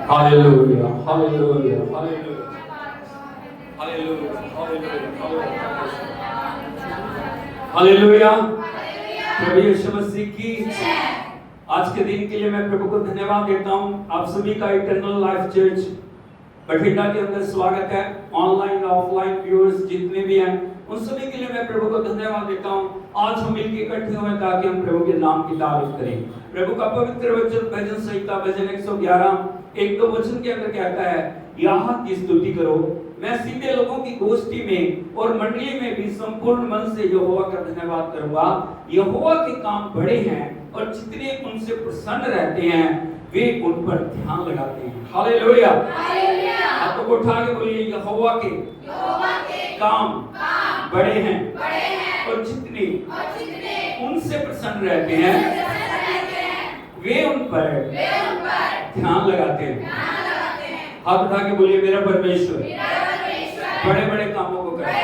Hallelujah, hallelujah, hallelujah, hallelujah, hallelujah, प्रभु यीशु मसीह की आज के दिन के लिए मैं प्रभु को धन्यवाद देता हूं। आप सभी का इटर्नल लाइफ चर्च बठिंडा के अंदर स्वागत है। ऑनलाइन ऑफलाइन व्यूअर्स जितने भी हैं उन सभी के लिए मैं प्रभु को धन्यवाद देता हूं। आज हम मिलकर इकट्ठे हुए ताकि हम प्रभु के नाम की तारीफ करें। प्रभु का पवित्र वचन भजन संहिता भजन 111 एक दो वचन के अंदर कहता है, यहोवा की स्तुति करो। मैं सीधे लोगों की गोष्ठी में और मंडली में भी संपूर्ण मन से यहोवा का धन्यवाद करूंगा। यहोवा के काम बड़े हैं और जितने उनसे प्रसन्न रहते हैं वे उन पर ध्यान लगाते हैं। Hallelujah, hallelujah. हाथों को उठा के बोलिए, यहोवा के काम बड़े हैं और जितने उनसे प्रसन्न रहते हैं वे उन पर ध्यान लगाते हैं। हाथ उठा के बोलिए, मेरा परमेश्वर बड़े बड़े कामों को करता है।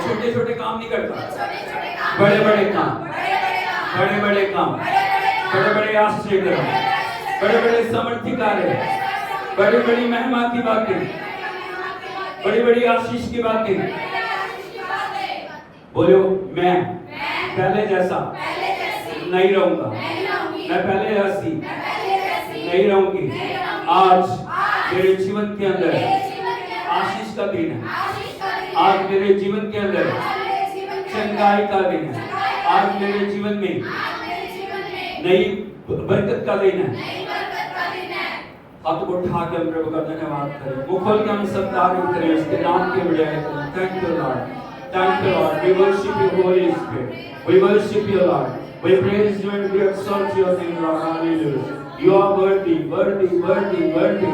छोटे छोटे काम नहीं करता, बड़े बड़े काम, बड़े बड़े काम, बड़े बड़े आश्चर्य कर्म, बड़े बड़े सामर्थ्य कार्य, बड़ी बड़ी महिमा की बातें, बड़ी बड़ी आशीष की बातें। बोलो, मैं पहले जैसा नहीं रहूंगा, मैं पहले जैसी नहीं रहूंगी। आज मेरे जीवन के अंदर आशीष का दिन है। आज मेरे जीवन के अंदर चंगाई का दिन है। आज मेरे जीवन में नई बरकत का दिन है। हाथ को उठा के हम प्रभु का धन्यवाद करें। मुख खोल के हम सब तारीफ करें, उसके नाम की बड़ाई करें। Thank you Lord, thank you Lord. We worship you Holy Spirit, we worship you Lord, we praise you and we exalt your name, Lord. Hallelujah. You are worthy, worthy, worthy, worthy.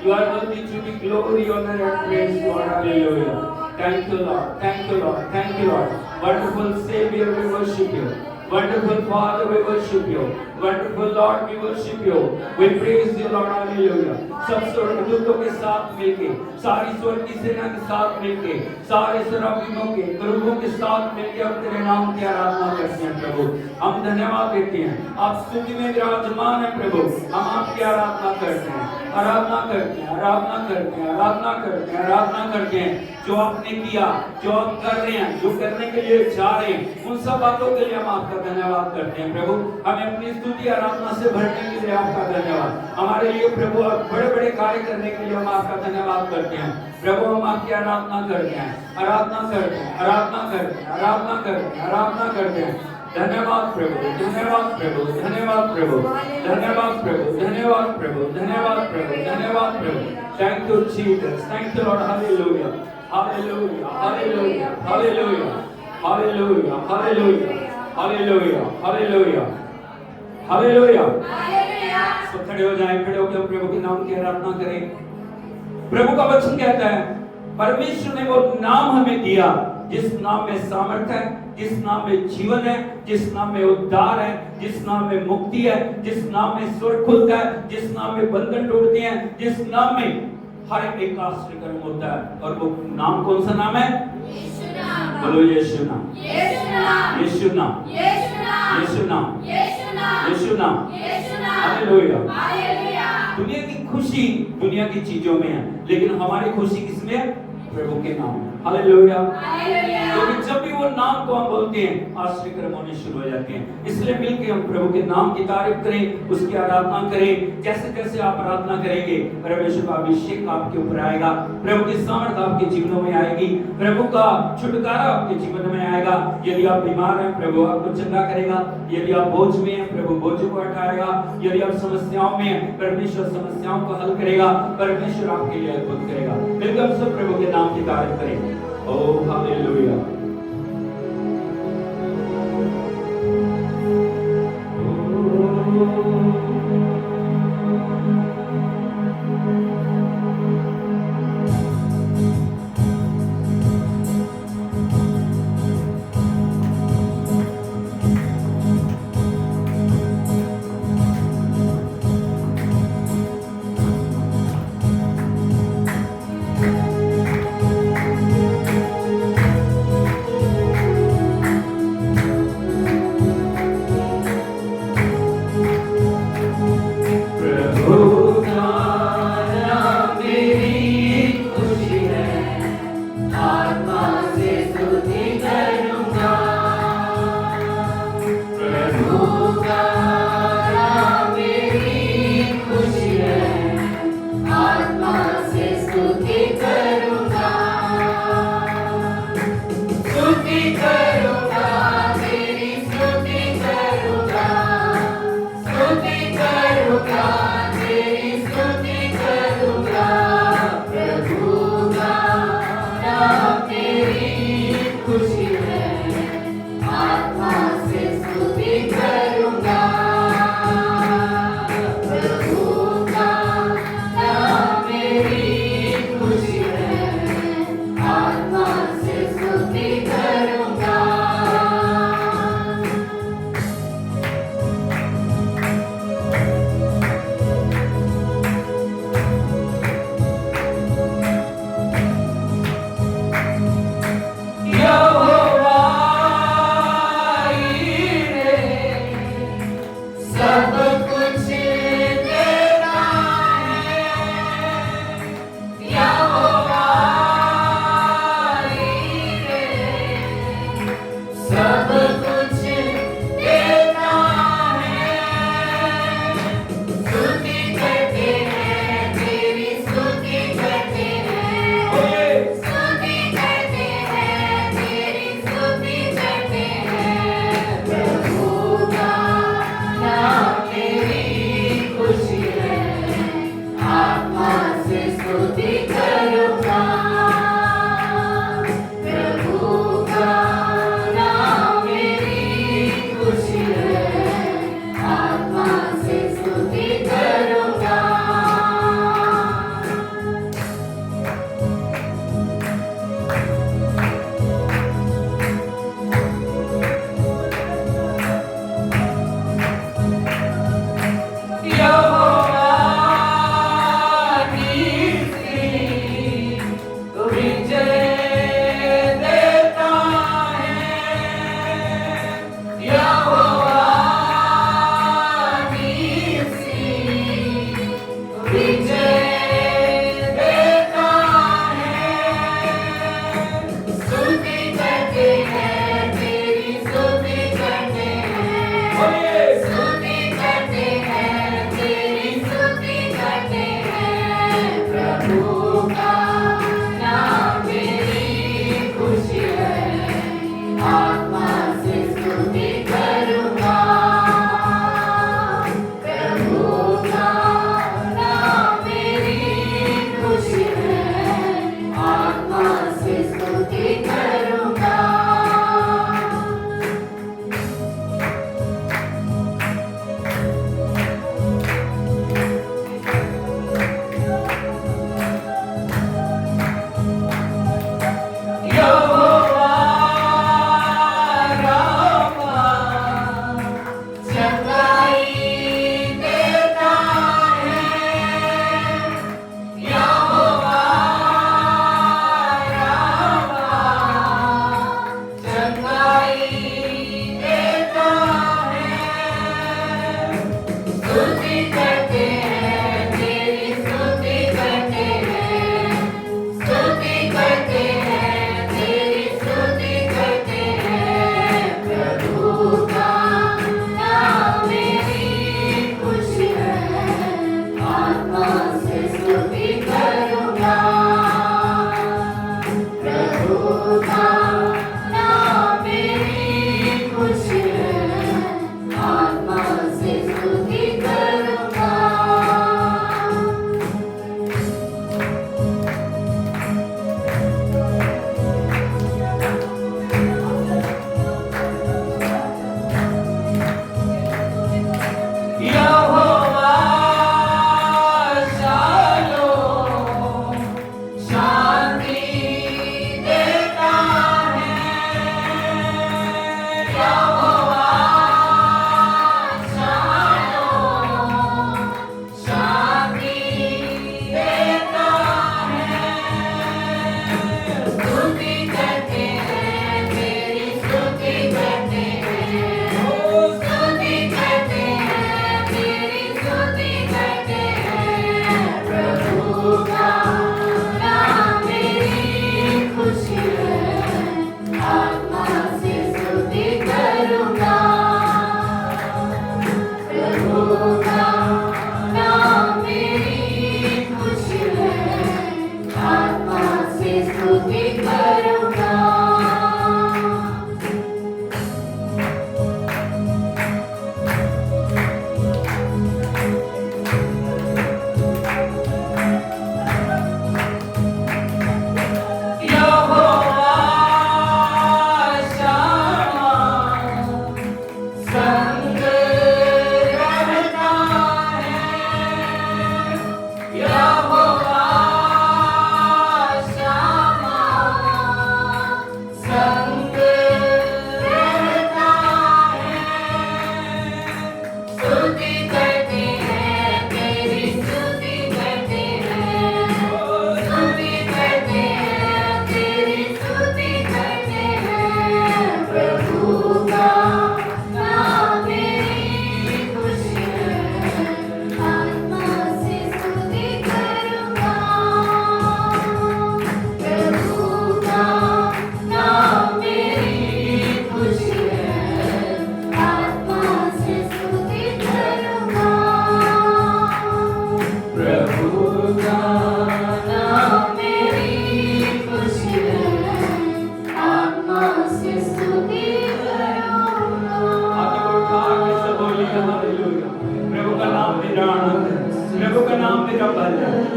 You are worthy to be glory, honor and praise, Lord. Hallelujah. Thank you, Lord. Thank you, Lord. Thank you, Lord. Wonderful Savior, we worship you. Wonderful Father, we worship you. Wonderful Lord, we worship you. We praise you, Lord. Hallelujah. सब स्वर्गदूतों के साथ मिलके, सारी स्वर्ग की सेना के साथ मिलके, सारे सराफियों के, करूबों के साथ मिलके हम तेरे नाम की आराधना करते हैं प्रभु। हम धन्यवाद देते हैं, आप स्तुति में विराजमान है प्रभु। हम आपकी आराधना करते हैं, आराधना करते हैं, आराधना करते हैं, आराधना करते हैं, आराधना करते हैं। जो आपने किया, जो आप कर रहे हैं, जो करने के लिए जा रहे हैं, उन सब बातों के लिए हम आपका धन्यवाद करते हैं प्रभु। हमें अपनी स्तुति आराधना से भरने के लिए आपका धन्यवाद। हमारे लिए प्रभु बड़े बड़े कार्य करने के लिए हम आपका धन्यवाद करते हैं प्रभु। हम आपकी आराधना करते हैं, आराधना करते हैं, आराधना करते हैं, आराधना करते हैं, आराधना करते हैं। धन्यवाद प्रभु, धन्यवाद प्रभु, धन्यवाद प्रभु, धन्यवाद प्रभु, धन्यवाद प्रभु, धन्यवाद प्रभु, धन्यवाद प्रभु। Thank you Jesus, thank you lord. Hallelujah, hallelujah, hallelujah, hallelujah, hallelujah, hallelujah, hallelujah, hallelujah, hallelujah. सब खड़े हो जाएं, खड़े होकर प्रभु के नाम की आराधना करें। प्रभु का वचन कहता है, परमेश्वर ने वो नाम हमें दिया जिस नाम में सामर्थ्य है, जिस नाम में जीवन है, जिस नाम में उद्धार है, जिस नाम में मुक्ति है, जिस नाम में स्वर्ग खुलता है, जिस नाम में बंधन टूटते हैं, जिस नाम में हर एक आश्चर्य कर्म होता है। और वो नाम कौन सा नाम है? यीशु नाम। बोलो यीशु नाम, यीशु नाम, यीशु नाम, यीशु नाम, यीशु नाम, यीशु नाम। Hallelujah, hallelujah. दुनिया की खुशी दुनिया की चीजों में है, लेकिन हमारी खुशी किसमें है? प्रभु के नाम में। Hallelujah, hallelujah. क्योंकि जब भी वो नाम को हम बोलते हैं, आश्चर्य कर्म होने शुरू हो जाते हैं। इसलिए मिलकर हम प्रभु के नाम की तारीफ करें, उसकी आराधना करें। जैसे जैसे आप आराधना करेंगे, परमेश्वर का अभिषेक आपके ऊपर आएगा, प्रभु की सामर्थ आपके जीवनों में आएगी, प्रभु का छुटकारा आपके जीवन में आएगा। यदि आप बीमार हैं, प्रभु आपको चंगा करेगा। यदि आप बोझ में हैं, प्रभु बोझ को हटाएगा। यदि आप समस्याओं में हैं, परमेश्वर समस्याओं को हल करेगा। परमेश्वर आपके लिए अद्भुत करेगा। मिलकर हम सब प्रभु के नाम की तारीफ करें। Oh, hallelujah.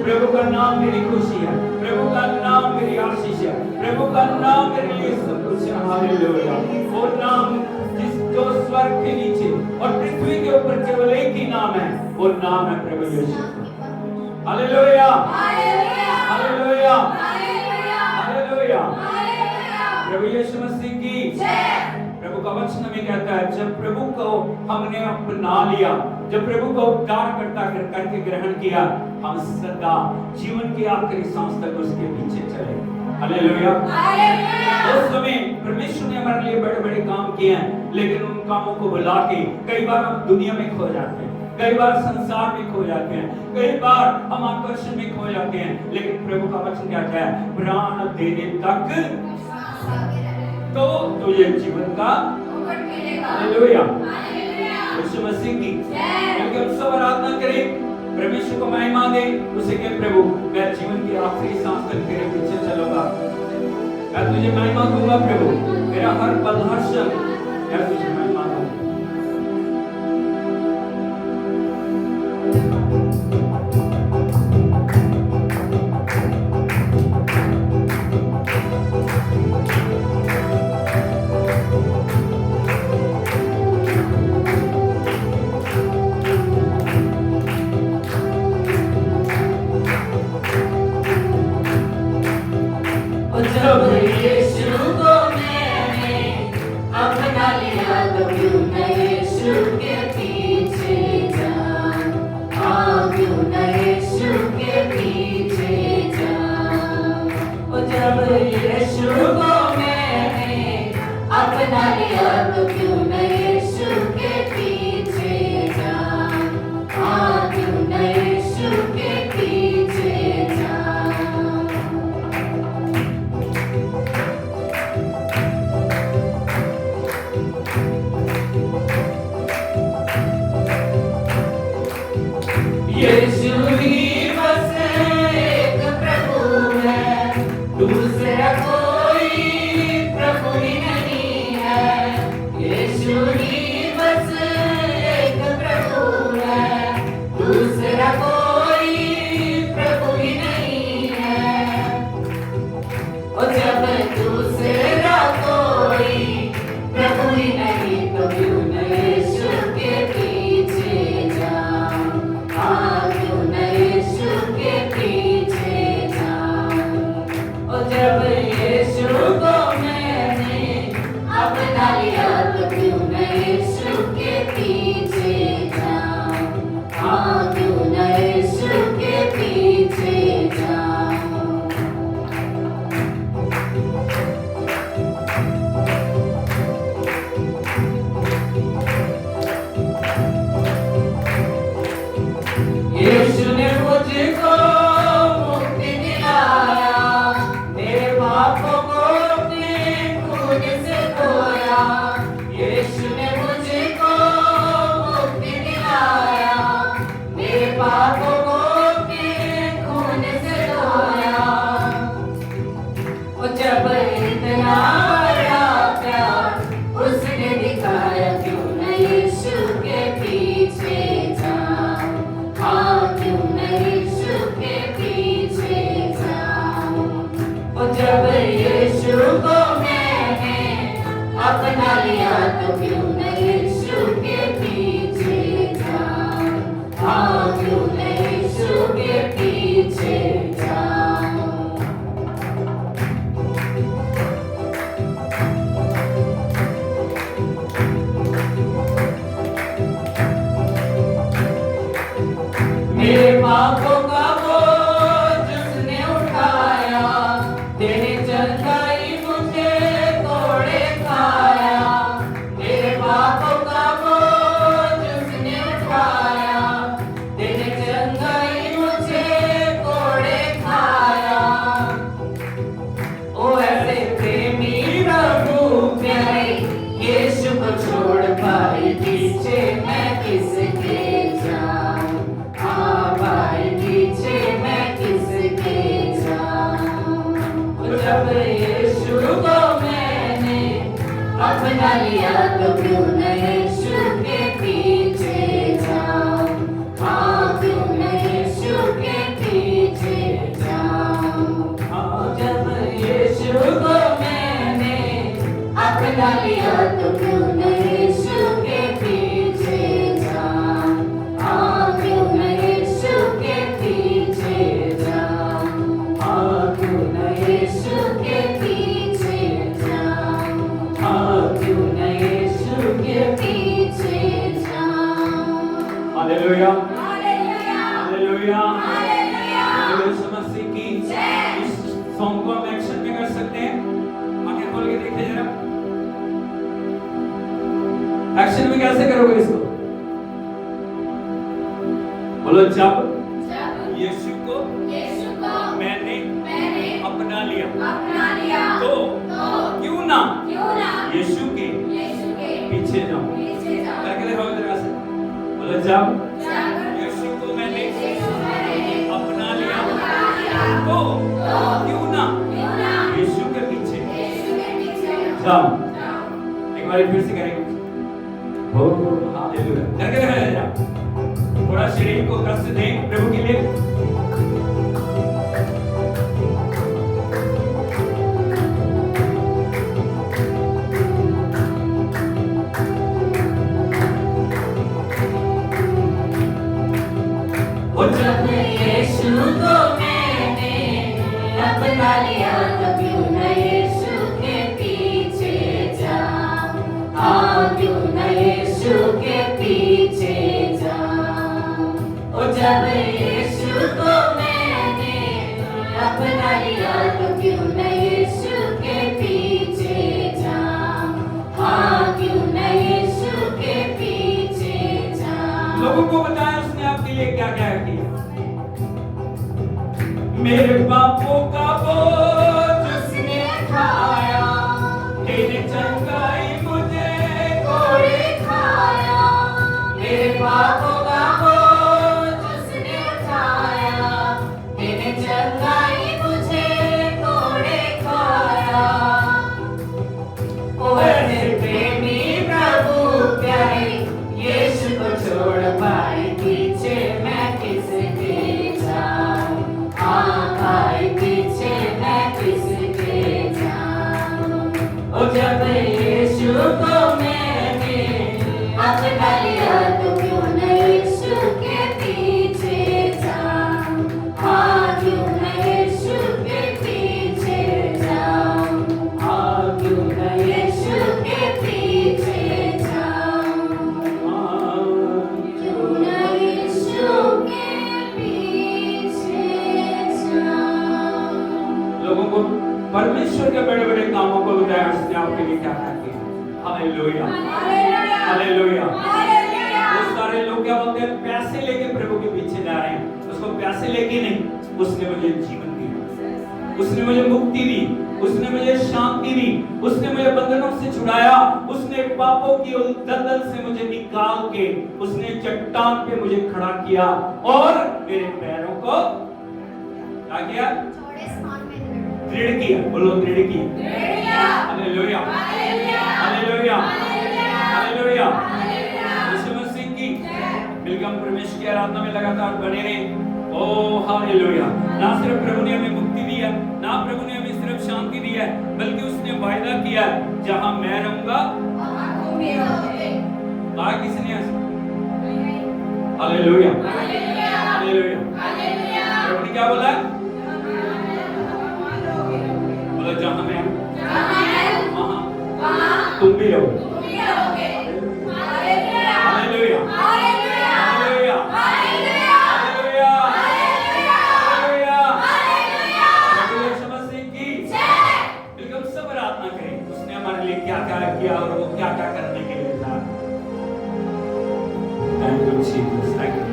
प्रभु का नाम मेरी खुशी है, प्रभु का नाम मेरी आशीष है, प्रभु का नाम मेरे लिए सब कुछ है। हालेलुया। वो नाम जो स्वर्ग के नीचे और पृथ्वी के ऊपर केवल एक ही नाम है, वो नाम है प्रभु यीशु। Hallelujah, hallelujah, hallelujah. प्रभु यीशु मसीह की जय। प्रभु का वचन में कहता है जब प्रभु को हमने अपना लिया, जब प्रभु को उद्धारकर्ता करके ग्रहण किया, हम सदा जीवन की आखिरी सांस तक उसके पीछे चले। हालेलुया। उस समय परमेश्वर ने हमारे लिए बड़े बड़े काम किए हैं, लेकिन उन कामों को भुला के कई बार हम दुनिया में खो जाते हैं, कई बार संसार में खो जाते हैं, कई बार हम आकर्षण में खो जाते हैं। लेकिन प्रभु का वचन कहता है प्राण देने तक तो तुझे जीवन का हालेलुया। यीशु मसीह की क्योंकि हम सब आराधना करें, परमेश्वर को महिमा दे, उसे कहे प्रभु मैं जीवन की आखिरी सांस तक तेरे पीछे चलूंगा, मैं तुझे महिमा दूंगा प्रभु, मेरा हर पल हर क्षण मैं तुझे महिमा दूंगा। अपना लिया तो क्यों न यीशु के पीछे जाऊं, हाँ क्यों न यीशु के पीछे हालेलुया, हालेलुया, यीशु मसीह की। इस सॉन्ग को हम एक्शन में कर सकते हैं। आंखें खोल के देखिए जरा, एक्शन में कैसे करोगे इसको? बोलो, जब यीशु को मैंने अपना लिया तो क्यों ना यीशु के पीछे जाऊं। करके देखो जरा से। बोलो, जब यीशु को मैंने अपना लिया तो क्यों ना यीशु के पीछे जाऊं। एक बार फिर से करेंगे। हो हालेलुया, करके देखो जरा। थोड़ा शरीर को कष्ट दें प्रभु के लिए। जब यीशु को मैंने अपना लिया तो क्यों न यीशु के पीछे जाऊं। हाँ, क्यों न यीशु के पीछे जाऊं। ओ जब यीशु को मैंने अपना लिया तो क्यों न यीशु के पीछे जाऊं। हाँ, क्यों न यीशु के पीछे जाऊं। लोगों को बताया उसने आपके लिए क्या क्या किया। मेरे पापों का बोझ उसने खाया, तेरे चंगाई मुझे कोड़े खाया। मेरे पापों का बोझ उसने उठाया, तेरे चंगाई मुझे कोड़े खाया। ओ ऐसे प्रेमी प्रभु प्यारे, यीशु को छोड़ पाए पीछे मैं किसके जाऊं। हाँ भाई, पीछे मैं किसके जाऊं। ओ जब यीशु को मैंने अपना लिया तो क्यों न यीशु के पीछे जाऊं। हाँ, क्यों न यीशु के पीछे जाऊं। हाँ, क्यों न यीशु के पीछे जाऊं। क्यों न यीशु के पीछे जाऊं। लोगों को परमेश्वर के बड़े बड़े कामों को बताया उसने आपके लिए क्या क्या किया। Hallelujah, hallelujah. वो सारे लोग क्या बोलते हैं, पैसे लेके प्रभु के पीछे जा रहे हैं। उसको पैसे लेके नहीं, उसने मुझे जीवन दिया, उसने मुझे मुक्ति दी, उसने मुझे शांति दी, उसने मुझे बंधनों से छुड़ाया, उसने पापों की दलदल से मुझे निकाल के उसने चट्टान पे मुझे खड़ा किया और मेरे पैरों को क्या किया? दृढ़ किया। बोलो, दृढ़ किया। Hallelujah, hallelujah, hallelujah. Yeshu Masih की मिलकर हम परमेश्वर की आराधना में लगातार बने रहें। ओ हालेलुया। ना सिर्फ प्रभु ने हमें मुक्ति दी है, ना प्रभु ने हमें सिर्फ शांति दी है, बल्कि उसने वायदा किया है, जहां मैं रहूंगा वहां तुम भी रहोगे। कहा किसने? Hallelujah, hallelujah, hallelujah. हालेलुया। प्रभु ने क्या बोला? बोला, जहां मैं हूं वहां तुम भी रहो। Hallelujah, hallelujah, hallelujah, hallelujah, hallelujah, hallelujah, hallelujah. Hallelujah. प्रभु यीशु मसीह की जय। बिल्कुल सब प्रार्थना करें उसने हमारे लिए क्या क्या किया और वो क्या क्या करने के लिए था। Thank you Jesus, thank you.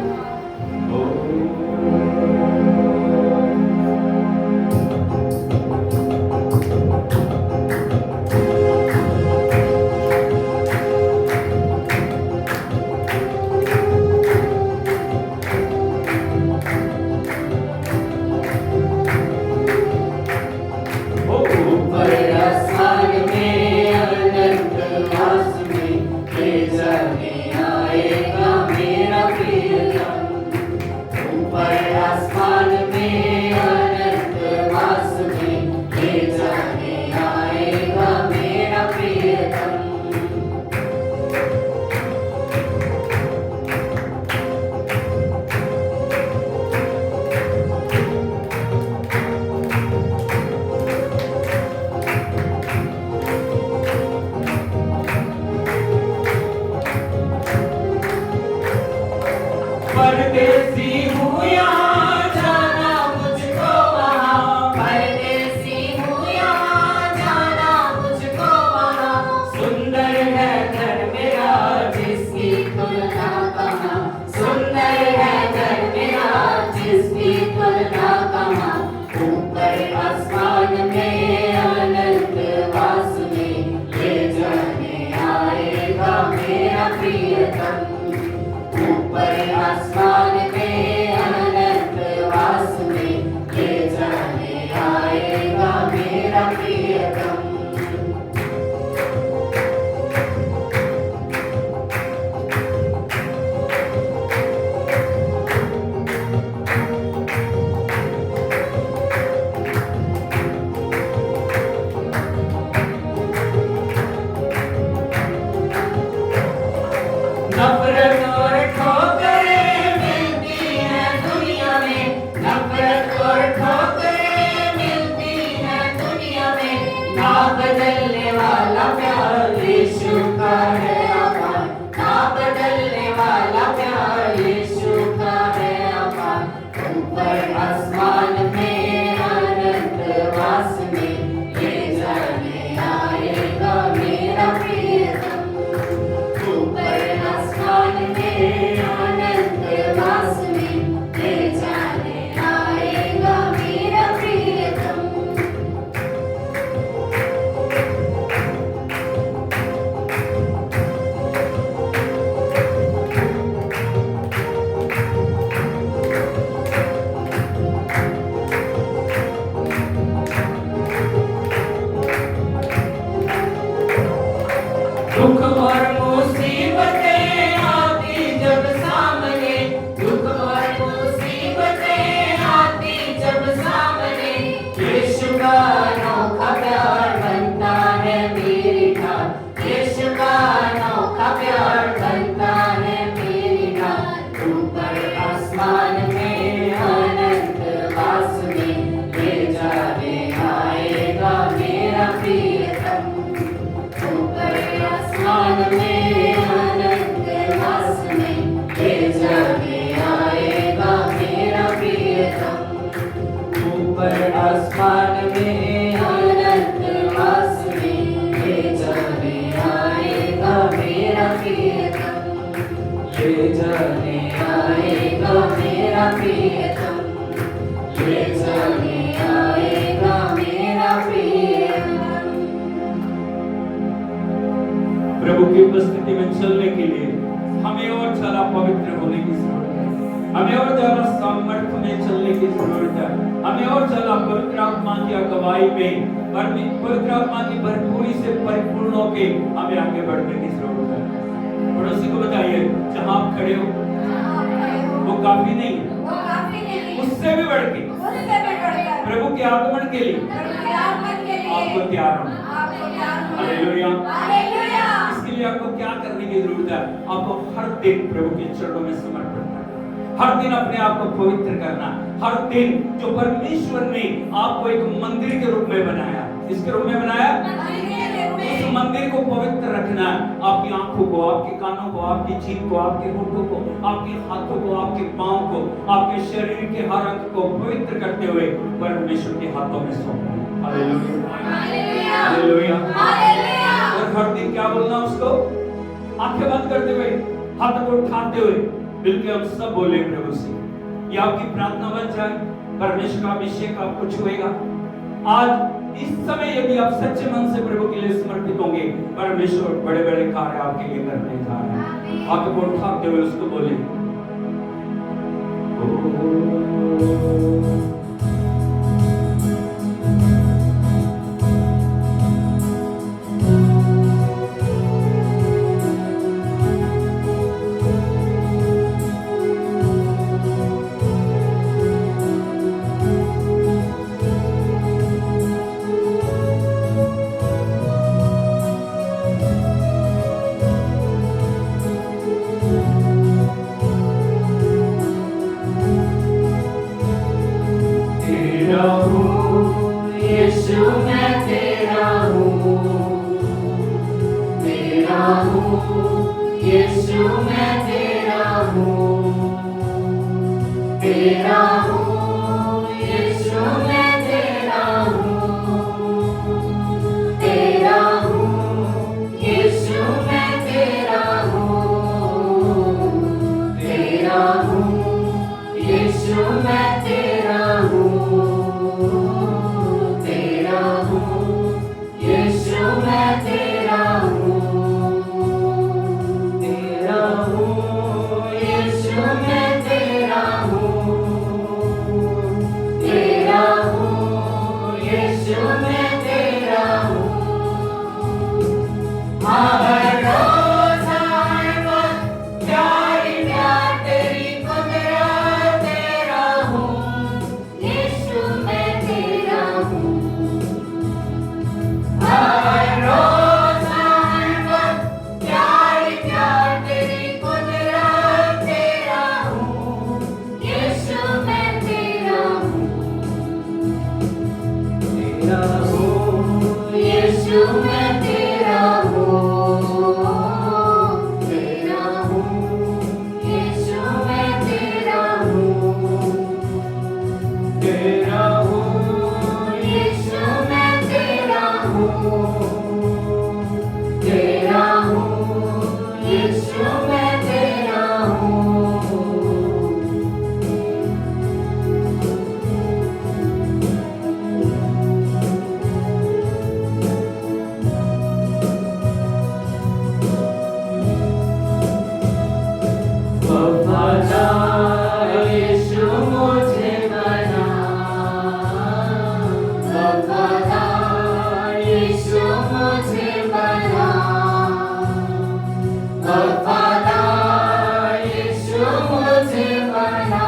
ऊपर आसमान में अनंत वास में ले जाने आएगा मेरा प्रिय परदेसी हूँ यहाँ जाना मुझको वहाँ, परदेसी हूँ यहाँ, जाना मुझको वहाँ। सुंदर है घर मेरा जिसकी तुलना कहाँ, सुंदर है घर मेरा जिसकी तुलना कहाँ। ऊपर आसमान में अनंत वास में ले जाने आएगा मेरा प्रियतम। ऊपर आसमान में अनंत वास में ले जाने आएगा मेरा प्रियतम। नफरत और ठोकरें मिलती हैं दुनिया में, नफरत और ठोकरें मिलती हैं दुनिया में। ना बदलने वाला प्यार यीशु का है अपार, ना बदलने वाला प्यार यीशु का है अपार। ऊपर आसमान में अनंत वास में ले जाने आएगा मेरा प्रियतम। ऊपर आसमान में अनंत वास में ले जाने आएगा मेरा प्रियतम। दुख और मुसीबतें आती जब सामने, दुख और मुसीबतें आती जब सामने। यीशु का अनोखा प्यार बनता है मेरी ढाल, यीशु का अनोखा प्यार बनता है मेरी ढाल। ऊपर आसमान में अनंत वास में ले जाने आएगा मेरा प्रियतम। ऊपर आसमान में अनंत वास में ले जाने आएगा मेरा प्रियतम। ऊपर आसमान में अनंत वास में ले जाने आएगा मेरा प्रियतम। ले जाने आएगा मेरा प्रियतम, ले जाने आएगा मेरा प्रियतम। प्रभु की उपस्थिति में चलने के लिए हमें और ज्यादा पवित्र होने की जरूरत है, हमें और ज्यादा सामर्थ्य में चलने की जरूरत है, हमें और ज्यादा पवित्र आत्मा की अगुवाई में और पवित्र आत्मा की भरपूरी से परिपूर्ण होके हमें आगे बढ़ने की जरूरत है। पड़ोसी को बताइए जहां आप खड़े हो वो काफी नहीं है, उससे भी बढ़ के प्रभु के आगमन के लिए आपको तैयार होना। हालेलुया। इसके लिए आपको क्या करने की जरूरत है? आपको हर दिन प्रभु के चरणों में समर्पण करना, हर दिन अपने आप को पवित्र करना, हर दिन जो परमेश्वर ने आपको एक मंदिर के रूप में बनाया, इसके रूप में बनाया, उस मंदिर को पवित्र रखना है। आपकी आंखों को, आपके कानों को, आपकी जीभ को, आपके होठों को, आपके हाथों को, आपके पांव को, आपके शरीर के हर अंग को पवित्र करते हुए परमेश्वर के हाथों में सौंपना। Hallelujah, hallelujah. और हर दिन क्या बोलना उसको? आंखें बंद करते हुए, हाथ को उठाते हुए मिलकर हम सब बोले प्रभु से, ये आपकी प्रार्थना बन जाए, परमेश्वर का अभिषेक आपको छुएगा। आज इस समय यदि आप सच्चे मन से प्रभु के लिए समर्पित होंगे, परमेश्वर बड़े बड़े कार्य आपके लिए करने जा रहे हैं। हाथ को उठाते हुए उसको बोले, यीशु मैं तेरा हूँ, तेरा हूँ, यीशु मैं तेरा हूँ। तेरा हूँ यीशु मैं तेरा हूँ, तेरा हूँ यीशु मैं तेरा हूँ, तेरा हूँ यीशु मैं तेरा हूँ, तेरा हूँ यीशु मैं तेरा हूँ, तेरा हूँ यीशु मैं तेरा हूँ, तेरा हूँ यीशु मैं तेरा हूँ। हर रोज हर वक्त प्यार ही प्यार तेरी कुदरत तेरा हूँ, यीशु मैं तेरा हूँ। हर रोज हर वक्त प्यार ही प्यार तेरी कुदरत तेरा हूँ, यीशु मैं तेरा हूँ। तेरा हूँ यीशु मैं तेरा हूँ, तेरा हूँ यीशु मैं तेरा हूँ, तेरा हूँ यीशु मैं तेरा हूँ, तेरा हूँ यीशु मैं तेरा हूँ। वफादार यीशु मुझे बना, वफादार यीशु मुझे बना, वफादार यीशु मुझे बना,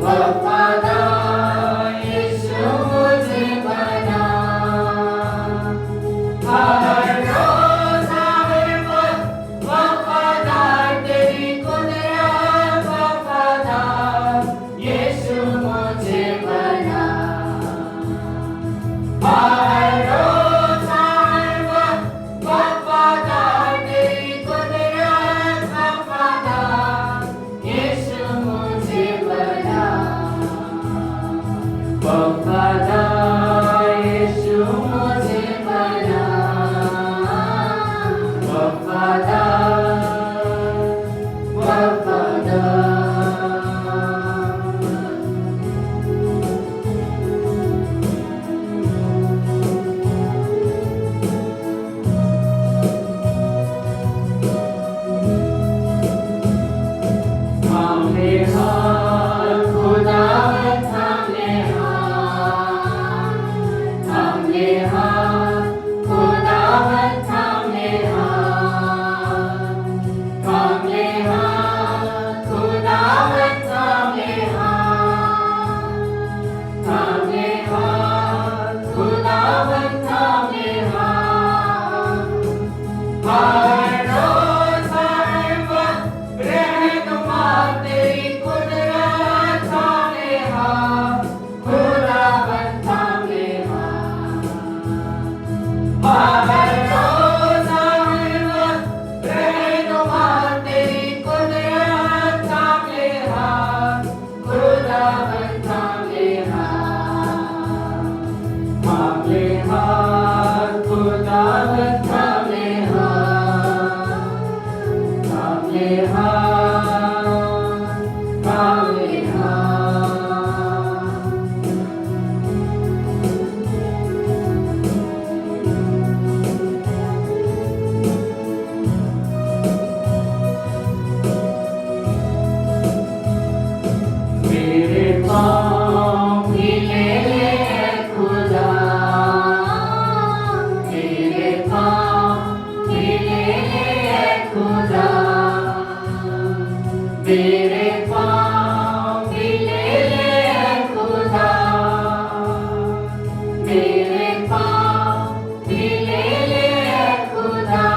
वफादार यीशु मुझे बना। हर रोज हर वक्त वफादार तेरी कुदरत वफादार यीशु मुझे बना। हर रोज हर वक्त वफादार तेरी कुदरत वफादार यीशु मुझे बना। वफादार यीशु मुझे बना, वफादार वफादार। थामे हाथ खुदावंद थामे हाथ, थामे हाथ खुदावंद थामे हाथ, थामे हाथ खुदावंद थामे हाथ, थामे हाथ खुदावंद थामे हाथ। हर रोज हर वक्त रहनुमा तेरी कुदरत थामे हाथ, खुदावंद थामे हाथ। हर रोज हर वक्त रहनुमा तेरी कुदरत थामे हाथ, खुदावंद थामे हाथ। थामे हाथ खुदावंद थामे हाथ, थामे हाथ थामे हाथ। मेरे पाँव हिले हैं खुदा, मेरे पाँव हिले हैं खुदा, मेरे पाँव हिले हैं खुदा, मेरे पाँव हिले हैं खुदा।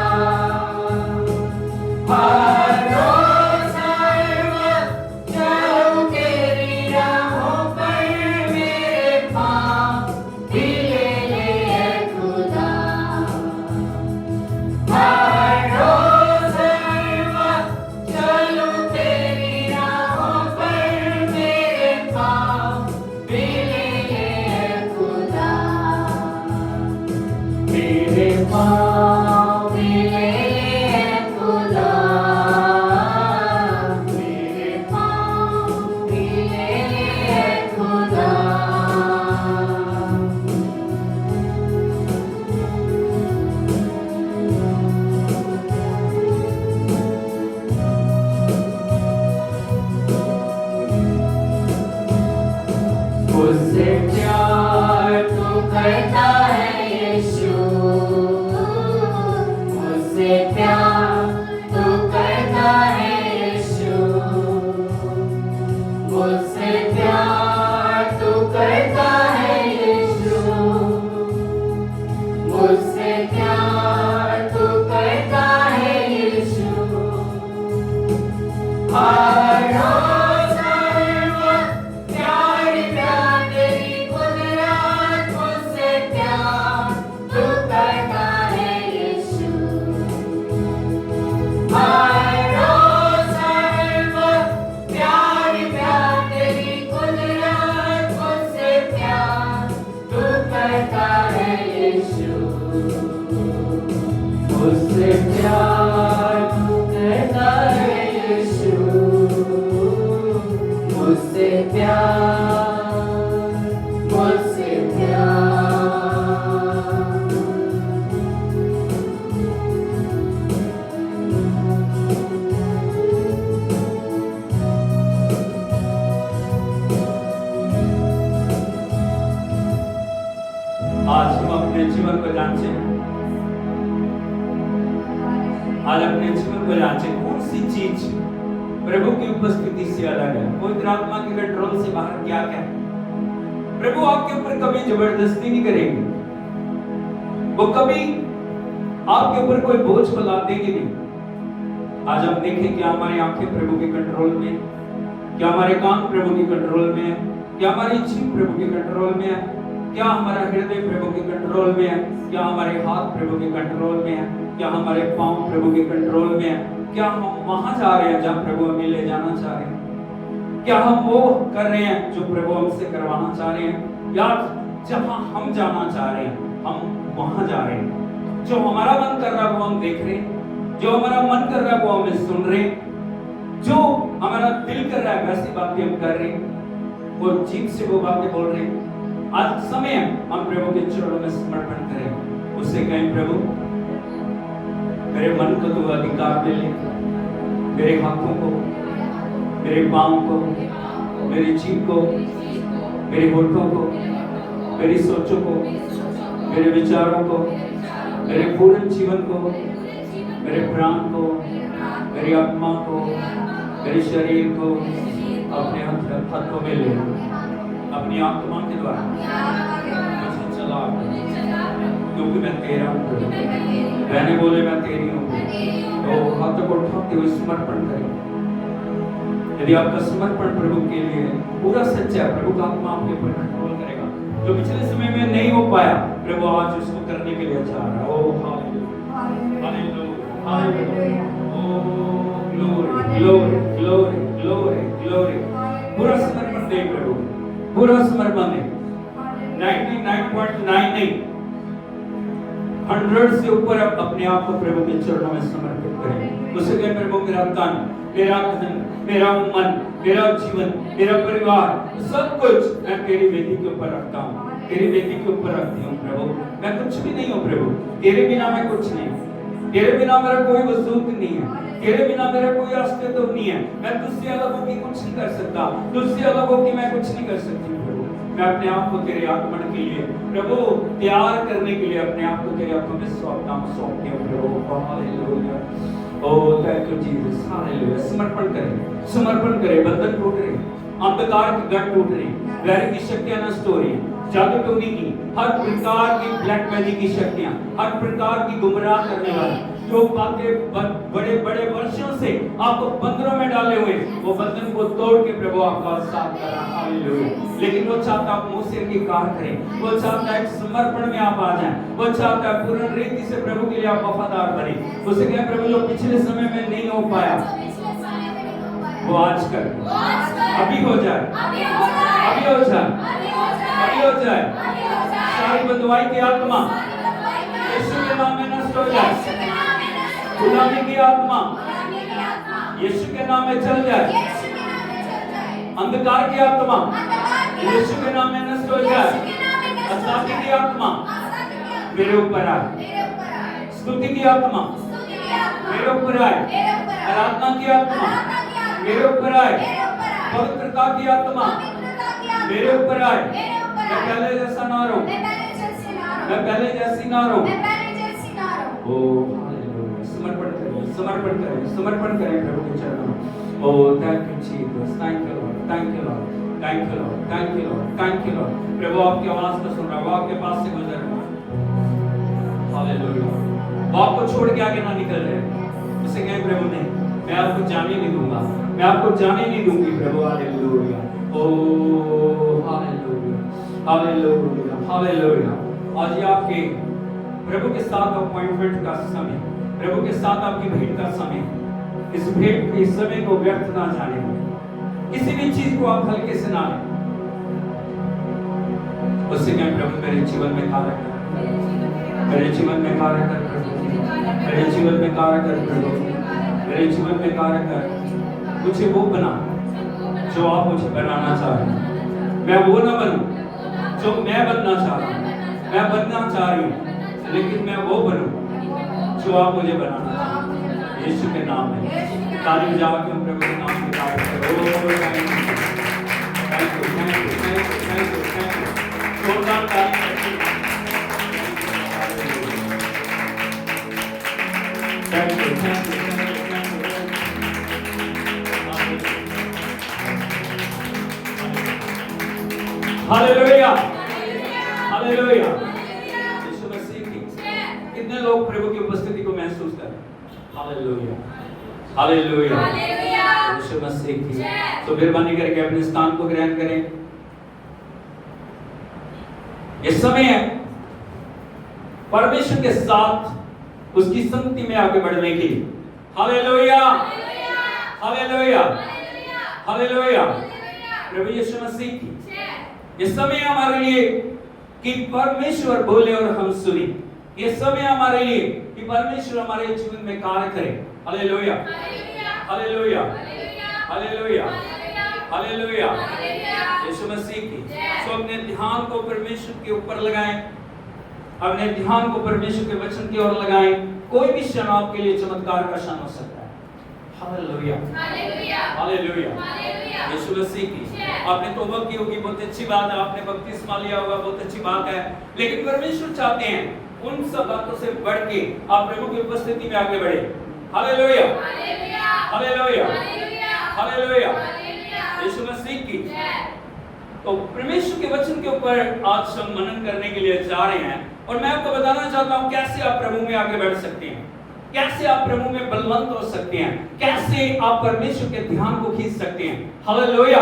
हर रोज हर वक्त चलूं तेरी राहों पर, मेरे पाँव हिले हैं खुदा। हर रोज हर वक्त चलूं तेरी करता है यीशु, मुझसे प्यार तू करता है यीशु, मुझसे प्यार तू करता है यीशु, मुझसे प्यार तू करता है यीशु। हर रोज हर वक्त प्यार प्यार तेरी कुदरत, मुझसे प्यार तू करता है यीशु। हर रोज हर वक्त प्यार प्यार तेरी कुदरत, मुझसे प्यार तू करता है यीशु, मुझसे प्यार तू करता है यीशु, मुझसे प्यार, मुझसे प्यार। आज हम अपने जीवन को जांचें, आज अपने जीवन को जांचें कौन सी चीज प्रभु की उपस्थिति से अलग है, पवित्र आत्मा के कंट्रोल से बाहर क्या क्या है। प्रभु आपके ऊपर कभी जबरदस्ती नहीं करेंगे, वो कभी आपके ऊपर कोई बोझ को लाद देंगे नहीं। आज हम देखें क्या हमारी आंखें प्रभु के कंट्रोल में, क्या हमारे कान प्रभु के कंट्रोल में है, क्या हमारी जीभ प्रभु के कंट्रोल में है, क्या हमारा हृदय प्रभु के कंट्रोल में है, क्या हमारे हाथ प्रभु के कंट्रोल में है, क्या हमारे पांव प्रभु के कंट्रोल में है, क्या हम वहां जा रहे हैं जहां प्रभु हमें ले जाना चाह रहे हैं, क्या हम वो कर रहे हैं जो प्रभु हमसे करवाना चाह रहे हैं, या जहां हम जाना चाह रहे हैं हम वहां जा रहे हैं। जो हमारा मन कर रहा है वो हम देख रहे हैं, जो हमारा मन कर रहा है वो हम सुन रहे हैं, जो हमारा दिल कर रहा है वैसी बातें हम कर रहे हैं, वो जीभ से वो बातें बोल रहे हैं। आज समय है हम प्रभु के चरणों में समर्पण करें, उससे कहें प्रभु मेरे मन को तू अधिकार दे ले, मेरे हाथों को, मेरे पांव को, मेरी जीभ को, मेरे होठों को, मेरी सोचों को, मेरे विचारों को, मेरे पूर्ण जीवन को, मेरे प्राण को, मेरी आत्मा को, मेरे शरीर को अपने हाथों में ले, अपनी आत्मा के द्वारा मुझे चला, क्योंकि मैं तेरा हूँ। मैंने बोले मैं तेरी हूँ, तो हाथों को उठाते हुए समर्पण करें। यदि आपका समर्पण प्रभु के लिए पूरा सच्चा है, प्रभु का आत्मा आपके ऊपर कंट्रोल करेगा। जो पिछले समय में नहीं हो पाया, प्रभु आज उसको करने के लिए चाह रहा है। Oh hallelujah, hallelujah, oh glory, glory, glory, glory, glory. पूरा समर्पण दे प्रभु, पूरा समर्पण दे। 99.9 नहीं, 100 से ऊपर आप अपने आप को प्रभु के चरणों में समर्पित करें। उसे कहें प्रभु मेरा तन, मेरा धन, मेरा मन, मेरा जीवन, मेरा परिवार, सब कुछ मैं तेरी वेदी के ऊपर रखता हूँ, तेरी वेदी के ऊपर रखती हूँ प्रभु। मैं कुछ भी नहीं हूँ प्रभु, तेरे बिना मैं कुछ नहीं हूँ, तेरे बिना मेरा कोई वजूद नहीं है, तेरे बिना मेरा कोई अस्तित्व नहीं है। मैं तुझसे अलग होकर कुछ नहीं कर सकता, तुझसे अलग होकर मैं कुछ नहीं कर सकती प्रभु। मैं अपने आप को तेरे आगमन के लिए प्रभु तैयार करने के लिए अपने आप को तेरे हाथों में सौंपती हूँ प्रभु। Hallelujah, oh thank you Jesus, hallelujah. समर्पण करें, समर्पण करें। बंधन टूट रहे, अंधकार की गढ़ टूट रही, वैर की शक्तियां नष्ट हो रही, जादू टोनी की हर प्रकार की ब्लैक मैजिक की शक्तियां, हर प्रकार की गुमराह करने वाली जो बातें बड़े बड़े वर्षों से आपको बंधनों में डाले हुए, वो बंधन को तोड़ के प्रभु आपका साथ कर रहा है। हालेलुया। लेकिन वो चाहता है आप मुंह से अंगीकार करें, वो चाहता है समर्पण में आप आ जाएं, वो चाहता है पूर्ण रीति से प्रभु के लिए आप वफादार बने। उसे कहे प्रभु जो पिछले समय में नहीं हो पाया वो आज कर, अभी हो जाए, अभी हो जाए, अभी हो जाए। सारी बंधुआई की आत्मा यीशु के नाम में नष्ट हो जाए, गुलामी की आत्मा यीशु के नाम में चल जाए, अंधकार की आत्मा यीशु के नाम में नष्ट हो जाए, अशांति की आत्मा मेरे ऊपर आए, स्तुति की आत्मा मेरे ऊपर आए, आराधना की आत्मा मेरे ऊपर आए, पवित्रता की आत्मा मेरे ऊपर आए। मैं पहले जैसा ना रहूं, मैं पहले जैसी ना रहूं। मैं पहले जैसी ना रहूं। ओ हालेलुया, समर्पण करें, समर्पण करें, समर्पण करें प्रभु के चरणों में। Oh thank you Jesus, thank you Lord, thank you Lord, thank you Lord, thank you Lord, thank you lord. प्रभु आपकी आवाज को सुन रहा हूं, आपके पास से गुजर रहा हूं। हालेलुया, वो आपको छोड़ के आगे ना निकल रहे। उसे कहें प्रभु नहीं, मैं आपको जाने नहीं दूंगा, मैं आपको जाने नहीं दूंगी प्रभु। हालेलुया, ओ हालेलुया, हालेलुया, हालेलुया। आज ये आपके प्रभु के साथ अपॉइंटमेंट का समय, प्रभु के साथ आपकी भेंट का समय। इस भेंट के समय को व्यर्थ ना जाने, किसी भी चीज को आप हल्के से ना लें। उससे कहें प्रभु मेरे जीवन में कार्य कर, मेरे जीवन में कार्य कर प्रभु, मेरे जीवन में कार्य कर प्रभु, मेरे जीवन में कार्य कर। मुझे वो बना जो आप मुझे बनाना चाह रहे हैं। मैं वो ना बनूं जो मैं बनना चाह रहा हूं। मैं बनना चाह रही हूं, लेकिन मैं वो बनूं जो आप मुझे बनाना चाह रहे हैं। यीशु के नाम में ताली बजा के हम प्रभु के नाम में कार्य करो। Thank you, thank you, thank you, thank you, thank you. जोरदार ताली बजाइए। Thank you, thank you, thank you, thank you. Hallelujah, hallelujah. Yeshu Masih की कितने लोग प्रभु की उपस्थिति को महसूस कर रहे हैं? हालेलुया, हालेलुया, यीशु मसीह की। तो मेहरबानी करके अपने स्थान को ग्रहण करें। ये समय है परमेश्वर के साथ उसकी संगति में आगे बढ़ने की। Hallelujah, hallelujah, hallelujah. प्रभु यीशु मसीह की ये समय हमारे लिए कि परमेश्वर बोले और हम सुने। ये समय हमारे लिए कि परमेश्वर हमारे जीवन में कार्य करे। Hallelujah, hallelujah, hallelujah, hallelujah. Yeshu Masih की। तो अपने ध्यान को परमेश्वर के ऊपर लगाएं, अपने ध्यान को परमेश्वर के वचन की ओर लगाएं। कोई भी क्षण आपके लिए चमत्कार का क्षण हो सकता है। Hallelujah, hallelujah, hallelujah. Yeshu Masih की। आपने तौबा की होगी, बहुत अच्छी बात है। आपने बपतिस्मा लिया होगा, बहुत अच्छी बात है। लेकिन परमेश्वर चाहते हैं उन सब बातों से बढ़ के आप प्रभु की उपस्थिति में आगे बढ़े। Hallelujah, hallelujah, hallelujah. Yeshu Masih की। तो परमेश्वर के वचन के ऊपर आज हम मनन करने के लिए जा रहे हैं और मैं आपको बताना चाहता हूं कैसे आप प्रभु में आगे बढ़ सकते हैं, कैसे आप प्रभु में बलवंत हो सकते हैं, कैसे आप परमेश्वर के ध्यान को खींच सकते हैं। हालेलुया,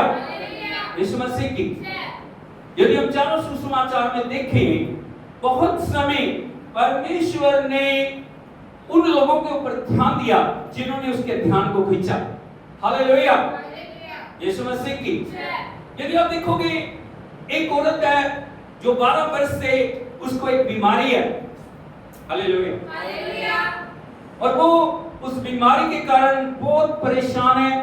यीशु मसीह की। यदि हम चारों सुसमाचार में देखें, बहुत समय परमेश्वर ने उन लोगों के ऊपर ध्यान दिया जिन्होंने उसके ध्यान को खींचा। हालेलुया, यीशु मसीह की। यदि आप देखोगे, एक औरत है जो 12 वर्ष से उसको एक बीमारी है। हालेलुया, और वो उस बीमारी के कारण बहुत परेशान है।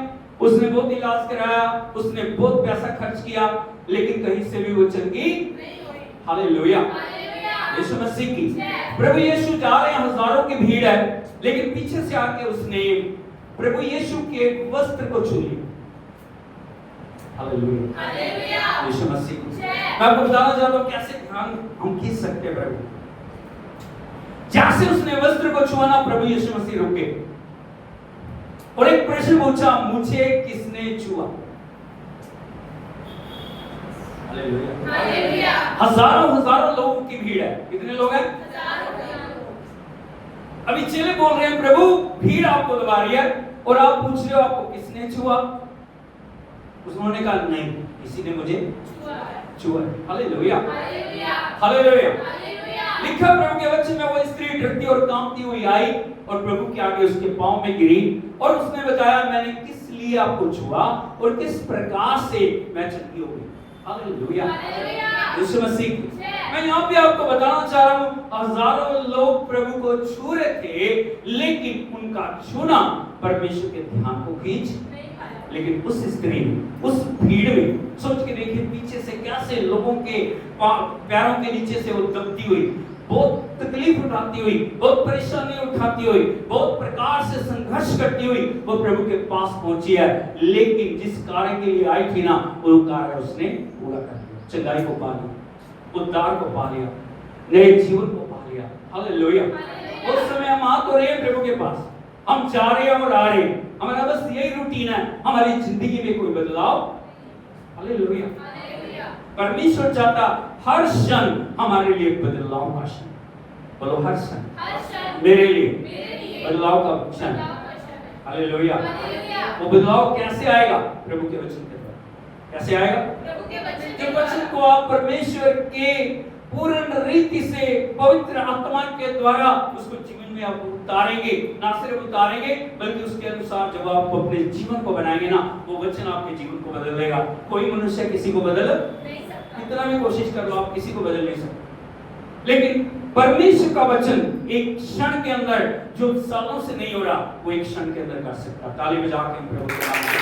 उसने बहुत इलाज कराया, उसने बहुत पैसा खर्च किया, लेकिन कहीं से भी वो चंगी नहीं हुई। हालेलुया, यीशु मसीह की। प्रभु यीशु जा रहे हैं, हजारों की भीड़ है, लेकिन पीछे से आके उसने प्रभु यीशु के वस्त्र को छू लिया। हालेलुया, यीशु मसीह की। मैं आपको बताना चाहता हूं कैसे ध्यान हम खींच सकते हैं प्रभु। जैसे उसने वस्त्र को छुआ, प्रभु यीशु मसीह रुके और एक प्रश्न पूछा, मुझे किसने छुआ? हालेलुया, हजारों हजारों लोगों की भीड़ है। कितने लोग हैं? अभी चेले बोल रहे हैं, प्रभु भीड़ आपको दबा रही है और आप पूछ रहे हो आपको किसने छुआ? उन्होंने कहा नहीं, किसी ने मुझे छुआ। Hallelujah, hallelujah. लिखा प्रभु के वचन में, वो स्त्री डरती और कांपती हुई आई और प्रभु के आगे उसके पांव में गिरी और उसने बताया, मैंने किस लिए आपको छुआ और किस प्रकार से मैं चंगी हो गई। हालेलुया, यीशु मसीह। मैं यहाँ पे आपको बताना चाह रहा हूँ, हजारों लोग प्रभु को छू रहे थे, लेकिन उनका छूना परमेश्वर के ध्यान को खींच। लेकिन उस स्त्री में, उस भीड़ में, सोच के देखिए पीछे से कैसे लोगों के पैरों के नीचे से वो दबती हुई, बहुत तकलीफ उठाती हुई, बहुत परेशानी उठाती हुई, बहुत प्रकार से संघर्ष करती हुई वो प्रभु के पास पहुंची है। लेकिन जिस कार्य के लिए आई थी ना, वो कार्य उसने पूरा कर दिया। चंगाई को पा लिया, उद्धार को पा लिया, नए जीवन को पा लिया। हालेलुया। उस समय हम आ तो रहे हैं प्रभु के पास, हम जा रहे हैं और आ रहे हैं, हमारा बस यही रूटीन है, हमारी जिंदगी में कोई बदलाव। हालेलुया। परमेश्वर चाहता हर क्षण हमारे लिए बदलाव का क्षण। बोलो हर क्षण मेरे लिए बदलाव का क्षण। हालेलुया। वो बदलाव कैसे आएगा? प्रभु के वचन के द्वारा। कैसे आएगा? प्रभु के वचन। जब वचन को आप परमेश्वर के पूर्ण रीति से पवित्र आत्मा के द्वारा उसको जीवन में आप उतारेंगे, ना सिर्फ उतारेंगे बल्कि उसके अनुसार जब आप अपने जीवन को बनाएंगे ना, वो वचन आपके जीवन को बदल देगा। कोई मनुष्य किसी को बदल नहीं सकता, कितना भी कोशिश कर लो आप किसी को बदल नहीं सकते। लेकिन परमेश्वर का वचन एक क्षण के अंदर, जो सालों से नहीं हो रहा, वो एक क्षण के अंदर कर सकता। ताली बजा के प्रभु के नाम में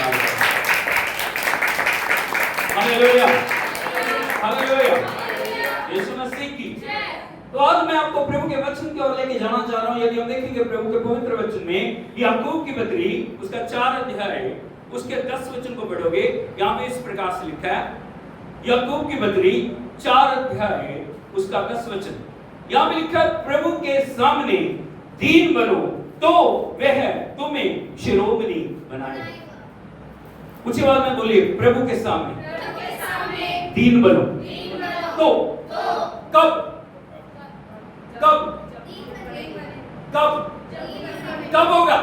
हालेलुया। हालेलुया। यीशु मसीह की। तो आज मैं आपको प्रभु के वचन की ओर लेके जाना चाह रहा हूं। यदि हम देखेंगे प्रभु के पवित्र वचन में याकूब की पत्री उसका 4 अध्याय है, उसके 10 वचन को पढ़ोगे, यहाँ पे इस प्रकार से लिखा है, याकूब की पत्री 4 अध्याय उसका 10 वचन, यहाँ पे लिखा है, प्रभु के सामने दीन बनो तो वह तुम्हें शिरोमणि बनाएगा। ऊंची आवाज में बोलिए, प्रभु के सामने दीन बनो तो कब कब कब कब होगा?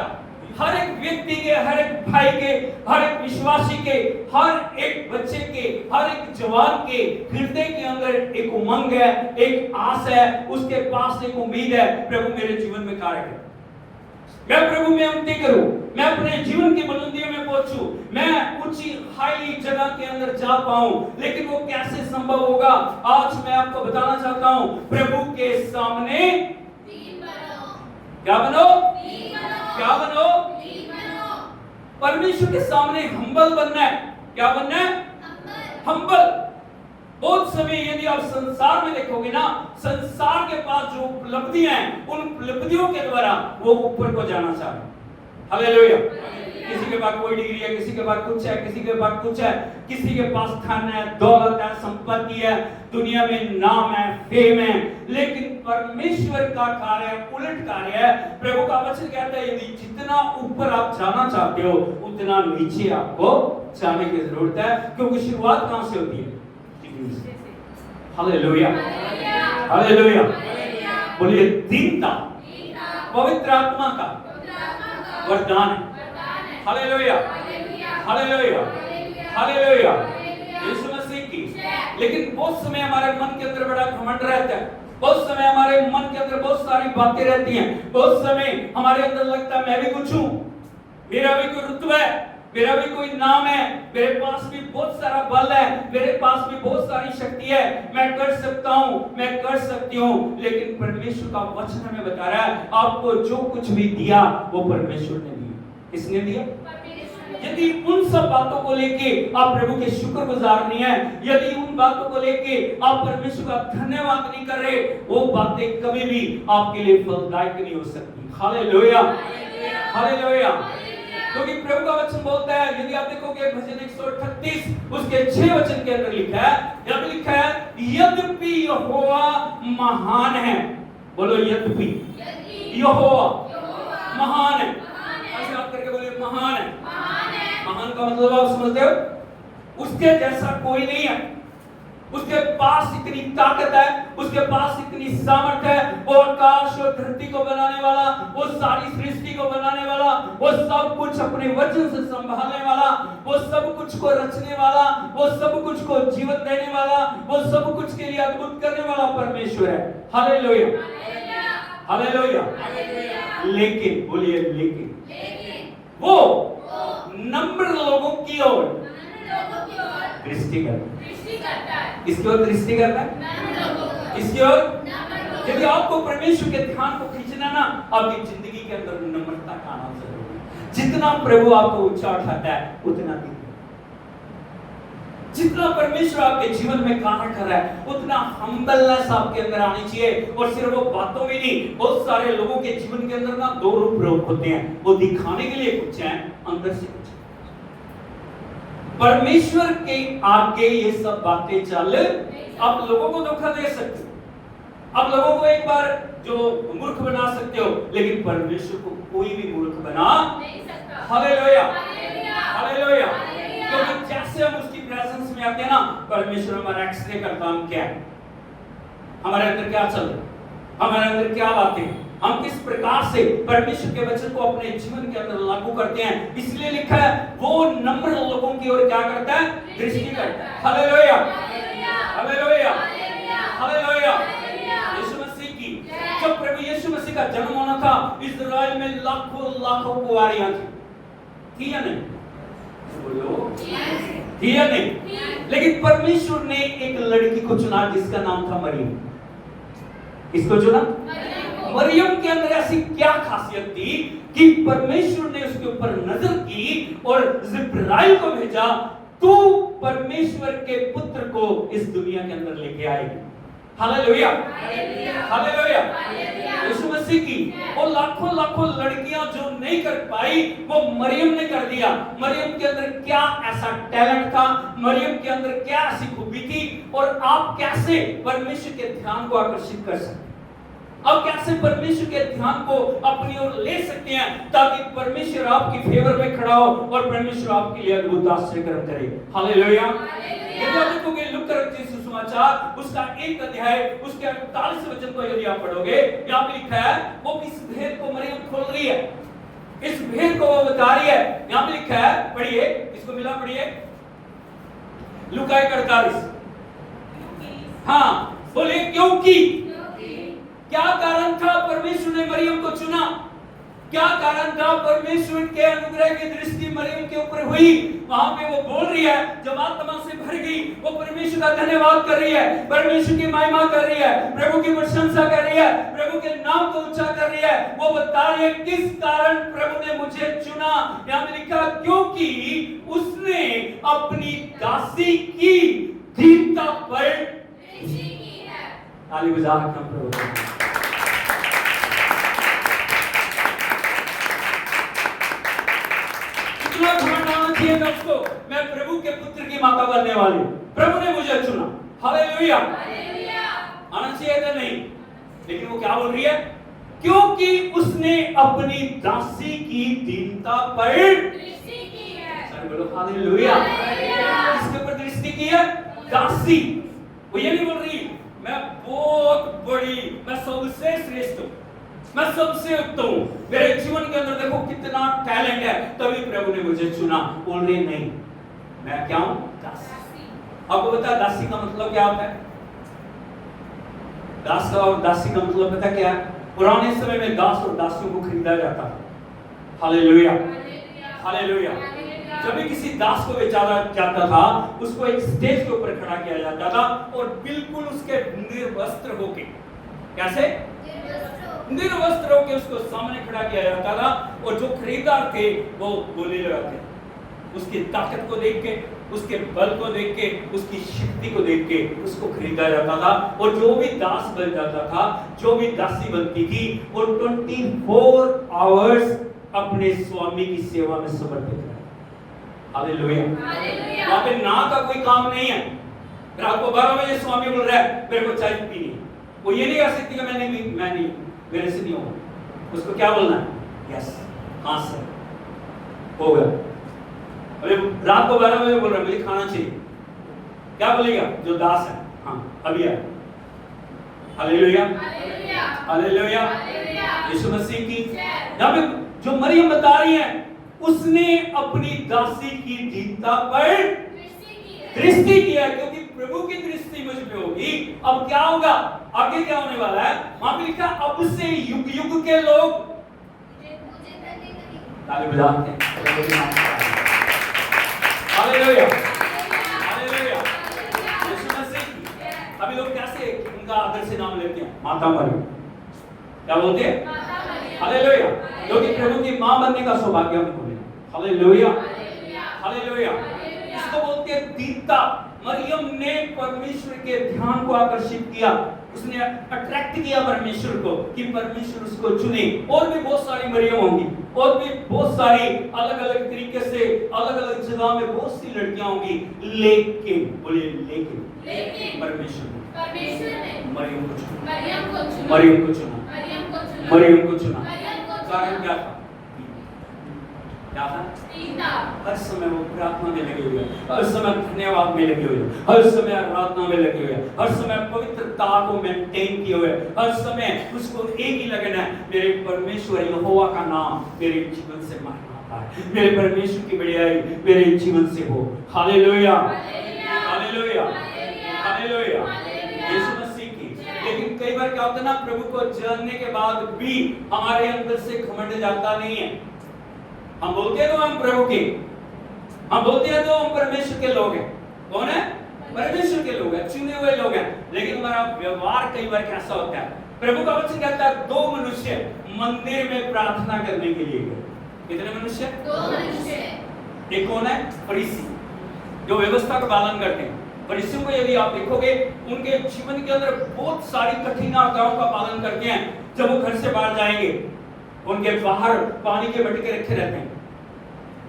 हर एक व्यक्ति के, हर एक भाई के, हर एक विश्वासी के, हर एक बच्चे के, हर एक जवान के हृदय के अंदर एक उमंग है, एक आस है, उसके पास एक उम्मीद है, प्रभु मेरे जीवन में कार्य करे, मैं प्रभु में उन्नति करूं, मैं अपने जीवन की बुलंदियों में पहुंचूं, मैं ऊंची हाई जगह के अंदर जा पाऊं। लेकिन वो कैसे संभव होगा? आज मैं आपको बताना चाहता हूं, प्रभु के सामने दीन बनो। क्या बनो? दीन बनो। क्या बनो? दीन बनो। परमेश्वर के सामने हम्बल बनना है। क्या बनना है? हम्बल। बहुत समय यदि आप संसार में देखोगे ना, संसार के पास जो उपलब्धियां हैं, उन उपलब्धियों के द्वारा वो ऊपर को जाना चाहते हैं। हालेलुया। किसी के पास कोई डिग्री है, किसी के पास कुछ है, किसी के पास कुछ है, किसी के पास धन है, दौलत है, संपत्ति है, दुनिया में नाम है, फेम है। लेकिन परमेश्वर का कार्य उलट कार्य है। प्रभु का वचन कहता है, यदि जितना ऊपर आप जाना चाहते हो, उतना नीचे आपको जाने की जरूरत है, क्योंकि शुरुआत कहां से होती है? हालेलुया। हालेलुया। बोलिए, दीनता पवित्र आत्मा का वरदान है। Hallelujah. Hallelujah. Hallelujah. Yeshu Masih की। लेकिन बहुत समय हमारे मन के अंदर बड़ा घमंड रहता है, बहुत समय हमारे मन के अंदर बहुत सारी बातें रहती हैं, बहुत समय हमारे अंदर लगता है मैं भी कुछ हूं, मेरा भी कोई रुतबा है, मेरा भी कोई नाम है, मेरे पास भी बहुत सारा बल है, मेरे पास भी बहुत सारी शक्ति है, मैं कर सकता हूं, मैं कर सकती हूं। लेकिन परमेश्वर का वचन हमें बता रहा है, आपको जो कुछ भी दिया वो परमेश्वर ने दिया। किसने दिया? यदि उन सब बातों को लेके आप प्रभु के शुक्रगुजार नहीं है, यदि उन बातों को लेके आप परमेश्वर का धन्यवाद नहीं कर रहे, वो बातें कभी भी आपके लिए फलदायक नहीं हो सकती। हालेलुया। हालेलुया। क्योंकि प्रभु का वचन बोलता है, यदि आप देखोगे भजन 138 उसके 6 वचन के अंदर लिखा है, यहाँ पे लिखा है, यद्यपि यहोवा महान है। बोलो, यद्यपि यहोवा महान है। ऐसे आप करके बोलिए, महान है। महान का मतलब आप समझते हो? उसके जैसा कोई नहीं है, उसके पास इतनी ताकत है, उसके पास इतनी सामर्थ्य है, वो आकाश और धरती को बनाने वाला, वो सारी सृष्टि को बनाने वाला, वो सब कुछ अपने वचन से संभालने वाला, वो सब कुछ को रचने वाला, वो सब कुछ को जीवन देने वाला, वो सब कुछ के लिए अद्भुत करने वाला परमेश्वर है। हालेलुया। हालेलुया। लेकिन बोलिए, लेकिन वो नम्र लोगों की ओर दृष्टि करता है। किसकी ओर दृष्टि करता है? किसकी ओर? यदि आपको परमेश्वर के ध्यान को खींचना ना, आपकी जिंदगी के अंदर नम्रता का आना जरूरी है। जितना प्रभु आपको ऊंचा उठाता है, उतना जितना परमेश्वर आपके जीवन में कार्य कर रहा है, उतना हम्बलनेस आपके अंदर आनी चाहिए। और सिर्फ वो बातों में नहीं, बहुत सारे लोगों के जीवन के अंदर ना 2 रूप होते हैं, वो दिखाने के लिए कुछ है, अंदर से कुछ। परमेश्वर के आगे ये सब बातें चल, आप लोगों को धोखा दे सकते हो, आप लोगों को एक बार जो मूर्ख बना सकते हो, लेकिन परमेश्वर को कोई भी मूर्ख बना नहीं सकता। Hallelujah, hallelujah, hallelujah. हालेलुया। क्योंकि जैसे हम उसकी प्रेजेंस में आते हैं ना, परमेश्वर हमारा एक्सरे करता हम क्या है, हमारे अंदर क्या चल रहा है, हमारे अंदर क्या बातें हैं, हम किस प्रकार से परमेश्वर के वचन को अपने जीवन के अंदर लागू करते हैं। इसलिए लिखा है वो नम्र लोगों की ओर क्या करता है, दृष्टि करता है। Hallelujah, hallelujah, hallelujah. Yeshu Masih की जब प्रभु यीशु मसीह का जन्म होना था, इस्राएल में लाखों लाखों कुंवारियां थी या नहीं? बोलो, थी या नहीं? लेकिन परमेश्वर ने एक लड़की को चुना जिसका नाम था मरियम। किसको चुना? मरियम के अंदर ऐसी क्या खासियत थी कि परमेश्वर ने उसके ऊपर नजर की और जिब्राइल को भेजा, तू परमेश्वर के पुत्र को इस दुनिया के अंदर लेके आएगी। Hallelujah, hallelujah. यीशु मसीह की वो लाखों लाखों लड़कियां जो नहीं कर पाई, वो मरियम ने कर दिया। मरियम के अंदर क्या ऐसा टैलेंट था, मरियम के अंदर क्या ऐसी खूबी थी, और आप कैसे परमेश्वर के ध्यान को आकर्षित कर सकते, आप कैसे परमेश्वर के ध्यान को अपनी ओर ले सकते हैं, ताकि परमेश्वर आपकी फेवर में खड़ा हो और परमेश्वर आपके लिए अद्भुत आश्चर्य कर्म करे। हालेलुया। यदि आप देखोगे लूका रचित सुसमाचार उसका 1 अध्याय उसके 48 वचन को यदि आप पढ़ोगे, यहाँ पे लिखा है वो किस भेद को मरियम खोल रही है, इस भेद को वो बता रही है। यहाँ पे लिखा है, पढ़िए, इसको मिला पढ़िए, लूका 1:48। हाँ बोलिए, क्योंकि क्या कारण था परमेश्वर ने मरियम को चुना, क्या कारण था परमेश्वर के अनुग्रह की दृष्टि मरियम के ऊपर हुई। वहां पे वो बोल रही है, जब आत्मा से भर गई, वो परमेश्वर का धन्यवाद कर रही है, परमेश्वर की महिमा कर रही है, प्रभु की प्रशंसा कर रही है, प्रभु के नाम को ऊंचा कर रही है। वो बता रही है किस कारण प्रभु ने मुझे चुना। यहाँ पे लिखा, क्योंकि उसने अपनी दासी की दीनता पर दृष्टि की है। ताली बजा के प्रभु दोस्तों, मैं प्रभु के पुत्र की माता बनने वाली हूं, प्रभु ने मुझे चुना। हालेलुया, आना चाहिए था नहीं, लेकिन वो क्या बोल रही है, क्योंकि उसने अपनी दासी की दीनता पर दृष्टि की है। सर बोलो हालेलुया। किसके ऊपर दृष्टि की है? दासी। वो ये नहीं बोल रही मैं बहुत बड़ी, मैं सबसे श्रेष्ठ हूं, मैं सबसे उत्तम हूं, मेरे जीवन के अंदर देखो कितना टैलेंट है, तभी प्रभु ने मुझे चुना। बोल रही नहीं, मैं क्या हूं? दासी। आपको पता है दासी का मतलब क्या होता है? दास का और दासी का मतलब पता क्या है? पुराने समय में दास और दासियों को खरीदा जाता था। Hallelujah, hallelujah. जब भी किसी दास को बेचा जाता था, उसको एक स्टेज के ऊपर खड़ा किया जाता था और बिल्कुल उसके निर्वस्त्र होके, कैसे निर्वस्त्र होके उसको सामने खड़ा किया जाता था, और जो खरीदार थे वो बोले लगाते, उसकी ताकत को देख के, उसके बल को देख के, उसकी शक्ति को देख के उसको खरीदा जाता था। और जो भी दास बन जाता था, जो भी दासी बनती थी, वो 24 आवर्स अपने स्वामी की सेवा में समर्पित है। Hallelujah, hallelujah. वहां पे ना का कोई काम नहीं है। रात को 12 बजे स्वामी बोल रहा है मेरे को चाय पीनी है, वो ये नहीं कह सकती कि मैं नहीं, मेरे से नहीं होगा। उसको क्या बोलना है? यस, हाँ सर, हो गया। अरे रात को 12 बजे बोल रहा है मुझे खाना चाहिए, क्या बोलेगा जो दास है? हाँ अभी आया। Hallelujah, hallelujah. यीशु मसीह की यहाँ पे जो मरियम बता रही है, उसने अपनी दासी की दीनता पर दृष्टि किया, क्योंकि प्रभु की दृष्टि मुझ पे होगी। अब क्या होगा, आगे क्या होने वाला है? वहां पे लिखा, अब से युग युग के लोग ताली बजाते हैं। Hallelujah, hallelujah. यीशु मसीह अभी लोग कैसे उनका आदर से नाम लेते हैं? माता मरियम, क्या बोलते हैं? हालेलुया, क्योंकि प्रभु की मां बनने का सौभाग्य हमको मिला। Hallelujah, hallelujah. इसको बोलते हैं दीनता। मरियम ने परमेश्वर के ध्यान को आकर्षित किया, उसने अट्रैक्ट किया परमेश्वर को कि परमेश्वर उसको चुने। और भी बहुत सारी मरियम होंगी, और भी बहुत सारी अलग अलग तरीके से अलग अलग जगह में बहुत सी लड़कियां होंगी, लेकिन बोलिए लेकिन परमेश्वर परमेश्वर ने मरियम को चुना। मरियम को चुना। मरियम को चुना। मरियम को चुना। मरियम को चुना। मरियम को कारण चुना। क्या था? क्या था? सीता। हर समय वो प्रार्थना में लगे हुए हैं, हर समय धन्यवाद में लगे हुए हैं, हर समय आराधना में लगे हुए हैं, हर समय पवित्रता को मेंटेन किए हुए हैं, हर समय उसको एक ही लगन है, मेरे परमेश्वर यहोवा का नाम मेरे जीवन से माना है, मेरे परमेश्वर की बड़ाई मेरे जीवन से हो। Hallelujah, hallelujah, hallelujah, Yeshu Masih की। लेकिन कई बार क्या होता है ना, प्रभु को जानने के बाद भी हमारे अंदर से घमंड जाता नहीं है। हम बोलते हैं तो हम प्रभु के, हम बोलते हैं तो हम परमेश्वर के लोग हैं। कौन है? परमेश्वर के लोग हैं, चुने हुए लोग हैं। लेकिन हमारा व्यवहार कई बार कैसा होता है? प्रभु का वचन कहता है 2 मनुष्य मंदिर में प्रार्थना करने के लिए गए। कितने मनुष्य? 2 मनुष्य। एक कौन है? फरीसी, जो व्यवस्था का पालन करते हैं। फरीसियों को यदि आप देखोगे, उनके जीवन के अंदर बहुत सारी कठिन आज्ञाओं का पालन करते हैं। जब वो घर से बाहर जाएंगे, उनके बाहर पानी के मटके रखे रहते हैं,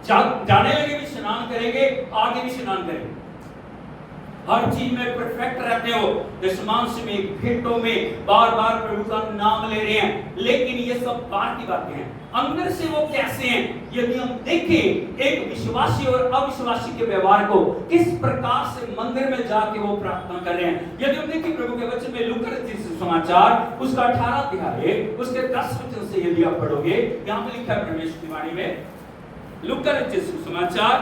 जाने लगे भी स्नान करेंगे, आगे भी स्नान करेंगे, हर चीज में परफेक्ट रहते हो। दशमांश में, भेंटों में बार बार प्रभु का नाम ले रहे हैं। लेकिन ये सब बाहर की बातें हैं, अंदर से वो कैसे हैं? यदि हम देखें एक विश्वासी और अविश्वासी के व्यवहार को, किस प्रकार से मंदिर में जाके वो प्रार्थना कर रहे हैं। यदि हम देखें प्रभु के वचन में लूका रचित सुसमाचार उसका 18 अध्याय उसके 10 वचन से यदि आप पढ़ोगे, यहाँ पे लिखा है परमेश्वर की वाणी में, लूका रचित सुसमाचार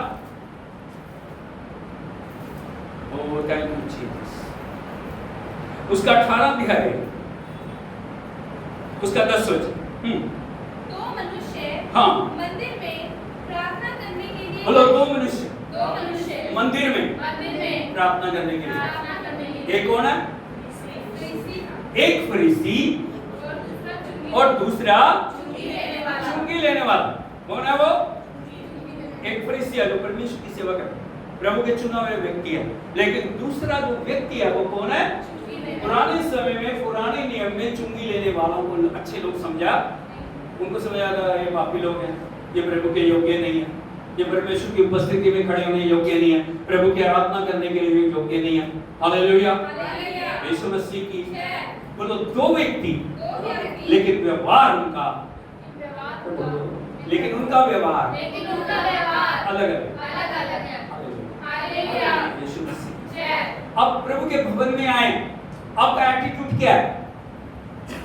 उसका 18 अध्याय उसका 10 वचन। 2 मनुष्य हाँ, मंदिर में प्रार्थना करने के लिए। बोलो 2 मनुष्य 2 मनुष्य मंदिर में प्रार्थना करने के लिए। प्रार्थना करने के लिए। एक कौन है? फरीसी। एक फरीसी और दूसरा चुंगी लेने वाला। कौन है वो? एक फरीसी है जो परमेश्वर की सेवा करता है, प्रभु के चुना हुए व्यक्ति है। लेकिन दूसरा जो व्यक्ति है वो कौन है? पुराने समय में, पुराने नियम में चुंगी लेने वालों को अच्छे लोग समझा, उनको समझा था ये पापी लोग हैं, ये प्रभु के योग्य नहीं है, ये परमेश्वर की उपस्थिति में खड़े होने योग्य नहीं है, प्रभु की आराधना करने के लिए योग्य नहीं है। हालेलुया, यीशु मसीह की। बोलो 2 व्यक्ति, लेकिन व्यवहार उनका, लेकिन उनका व्यवहार अलग अलग है। यीशु मसीह। अब प्रभु के भवन में आए, आपका एटीट्यूड क्या है?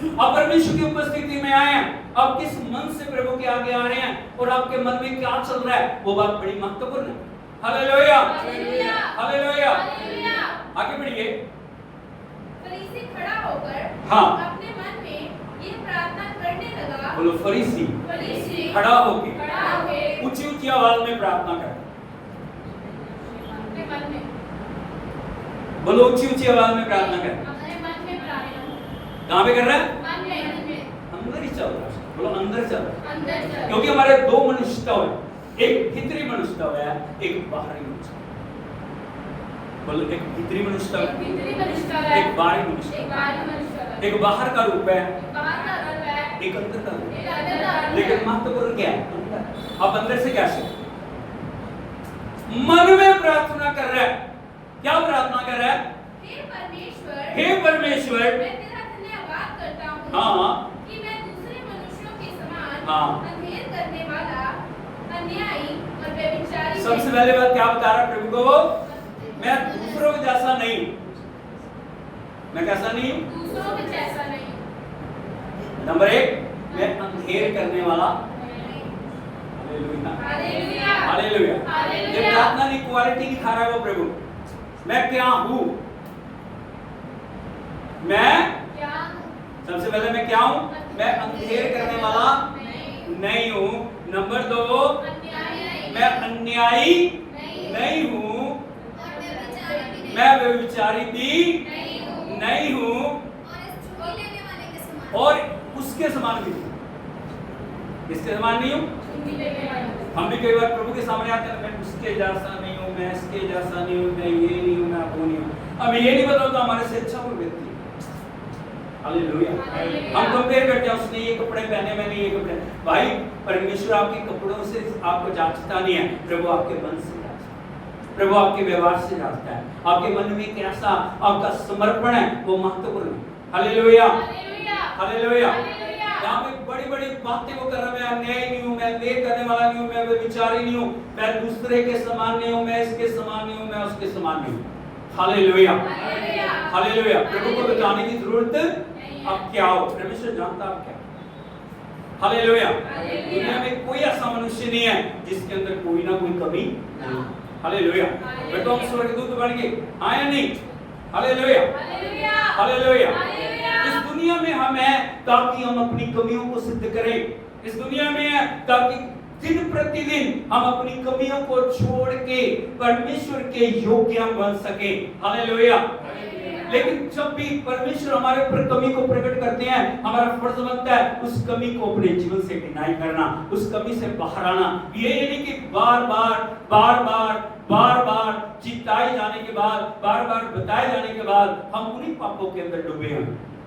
अब परमेश्वर की उपस्थिति में आए हैं, अब किस मन से प्रभु के आगे आ रहे हैं और आपके मन में क्या चल रहा है, वो बात बड़ी महत्वपूर्ण है। Hallelujah, hallelujah. आगे बढ़िए। फरीसी खड़ा होकर हाँ, अपने मन में ये प्रार्थना करने लगा। बोलो फरीसी फरीसी खड़ा होके ऊंची ऊंची आवाज में प्रार्थना कर। अपने मन में, बोलो ऊंची ऊंची आवाज में प्रार्थना कर। अपने मन में प्रार्थना। कहाँ पे कर रहा है? मन में, अंदर ही चल रहा है। बोलो अंदर चल रहा है। अंदर चल। क्योंकि हमारे 2 मनुष्यत्व है, एक भीतरी मनुष्यत्व है, एक बाहरी मनुष्यत्व। बोलो एक भीतरी मनुष्यत्व है, एक बाहरी मनुष्यत्व। एक बाहर का रूप है, एक अंदर का रूप है। लेकिन महत्वपूर्ण क्या है? अंदर। अब अंदर से कैसे? मन में प्रार्थना कर रहा है। क्या प्रार्थना कर रहा है? हे परमेश्वर, हे परमेश्वर, मैं तेरा धन्यवाद करता हूँ हाँ, कि मैं दूसरे मनुष्यों के समान हाँ, अंधेर करने वाला, अन्यायी और व्यभिचारी। सबसे पहले बात क्या बता रहा है प्रभु को? मैं दूसरों के जैसा नहीं, मैं कैसा नहीं हूँ? दूसरों के जैसा नहीं। नंबर 1, मैं अंधेर करने वाला। Hallelujah, hallelujah. हालेलुया। ये प्रार्थना की क्वालिटी दिखा रहा है वो प्रभु। मैं क्या हूँ? मैं क्या? सबसे पहले मैं क्या हूँ? मैं अंधेर करने वाला नहीं हूँ। नंबर 2, अन्यायी मैं अन्यायी नहीं हूँ, मैं व्यभिचारी भी नहीं हूँ, और उसके समान भी। किसके समान नहीं हूँ? हम भी कई बार प्रभु के सामने आते हैं, मैं उसके जैसा नहीं हूँ, मैं इसके जैसा नहीं हूँ, मैं ये नहीं हूँ, मैं वो नहीं हूँ। अब ये नहीं बताता हमारे से अच्छा वो व्यक्ति। हालेलुया। हम कंपेयर करते हैं, उसने ये कपड़े पहने, मैंने ये कपड़े। भाई परमेश्वर आपके कपड़ों से आपको जांचता नहीं है, प्रभु आपके मन से जांचता है। प्रभु आपके व्यवहार से जानता है, आपके मन में कैसा आपका समर्पण है वो महत्वपूर्ण है। Hallelujah, hallelujah. यहाँ पे बड़ी-बड़ी बातें वो कर रहा है, मैं अन्यायी नहीं हूँ, मैं वे करने वाला नहीं हूँ, मैं व्यभिचारी नहीं हूँ, मैं दूसरे के समान नहीं हूँ, मैं इसके समान नहीं हूँ, मैं उसके समान नहीं हूँ। Hallelujah, hallelujah. प्रभु को बताने की जरूरत अब क्या हो, परमेश्वर जानता आप क्या। हालेलुया। दुनिया में कोई ऐसा मनुष्य नहीं है जिसके अंदर कोई ना कोई कमी नहीं। हालेलुया। बेटा हम स्वर्गदूत बन गए, हाँ या नहीं? Hallelujah, hallelujah. इस दुनिया में हम हैं ताकि हम अपनी कमियों को सिद्ध करें। इस दुनिया में है ताकि दिन प्रतिदिन हम अपनी कमियों को छोड़ के परमेश्वर के योग्य बन सके। हालेलुया। लेकिन जब भी परमेश्वर हमारे ऊपर कमी को प्रकट करते हैं, हमारा फर्ज बनता है उस कमी को अपने जीवन से डिनाई करना, उस कमी से बाहर आना। ये नहीं कि बार बार चिताए जाने के बाद, बार बार बताए जाने के बाद हम उन्हीं पापों के अंदर डूबे हैं,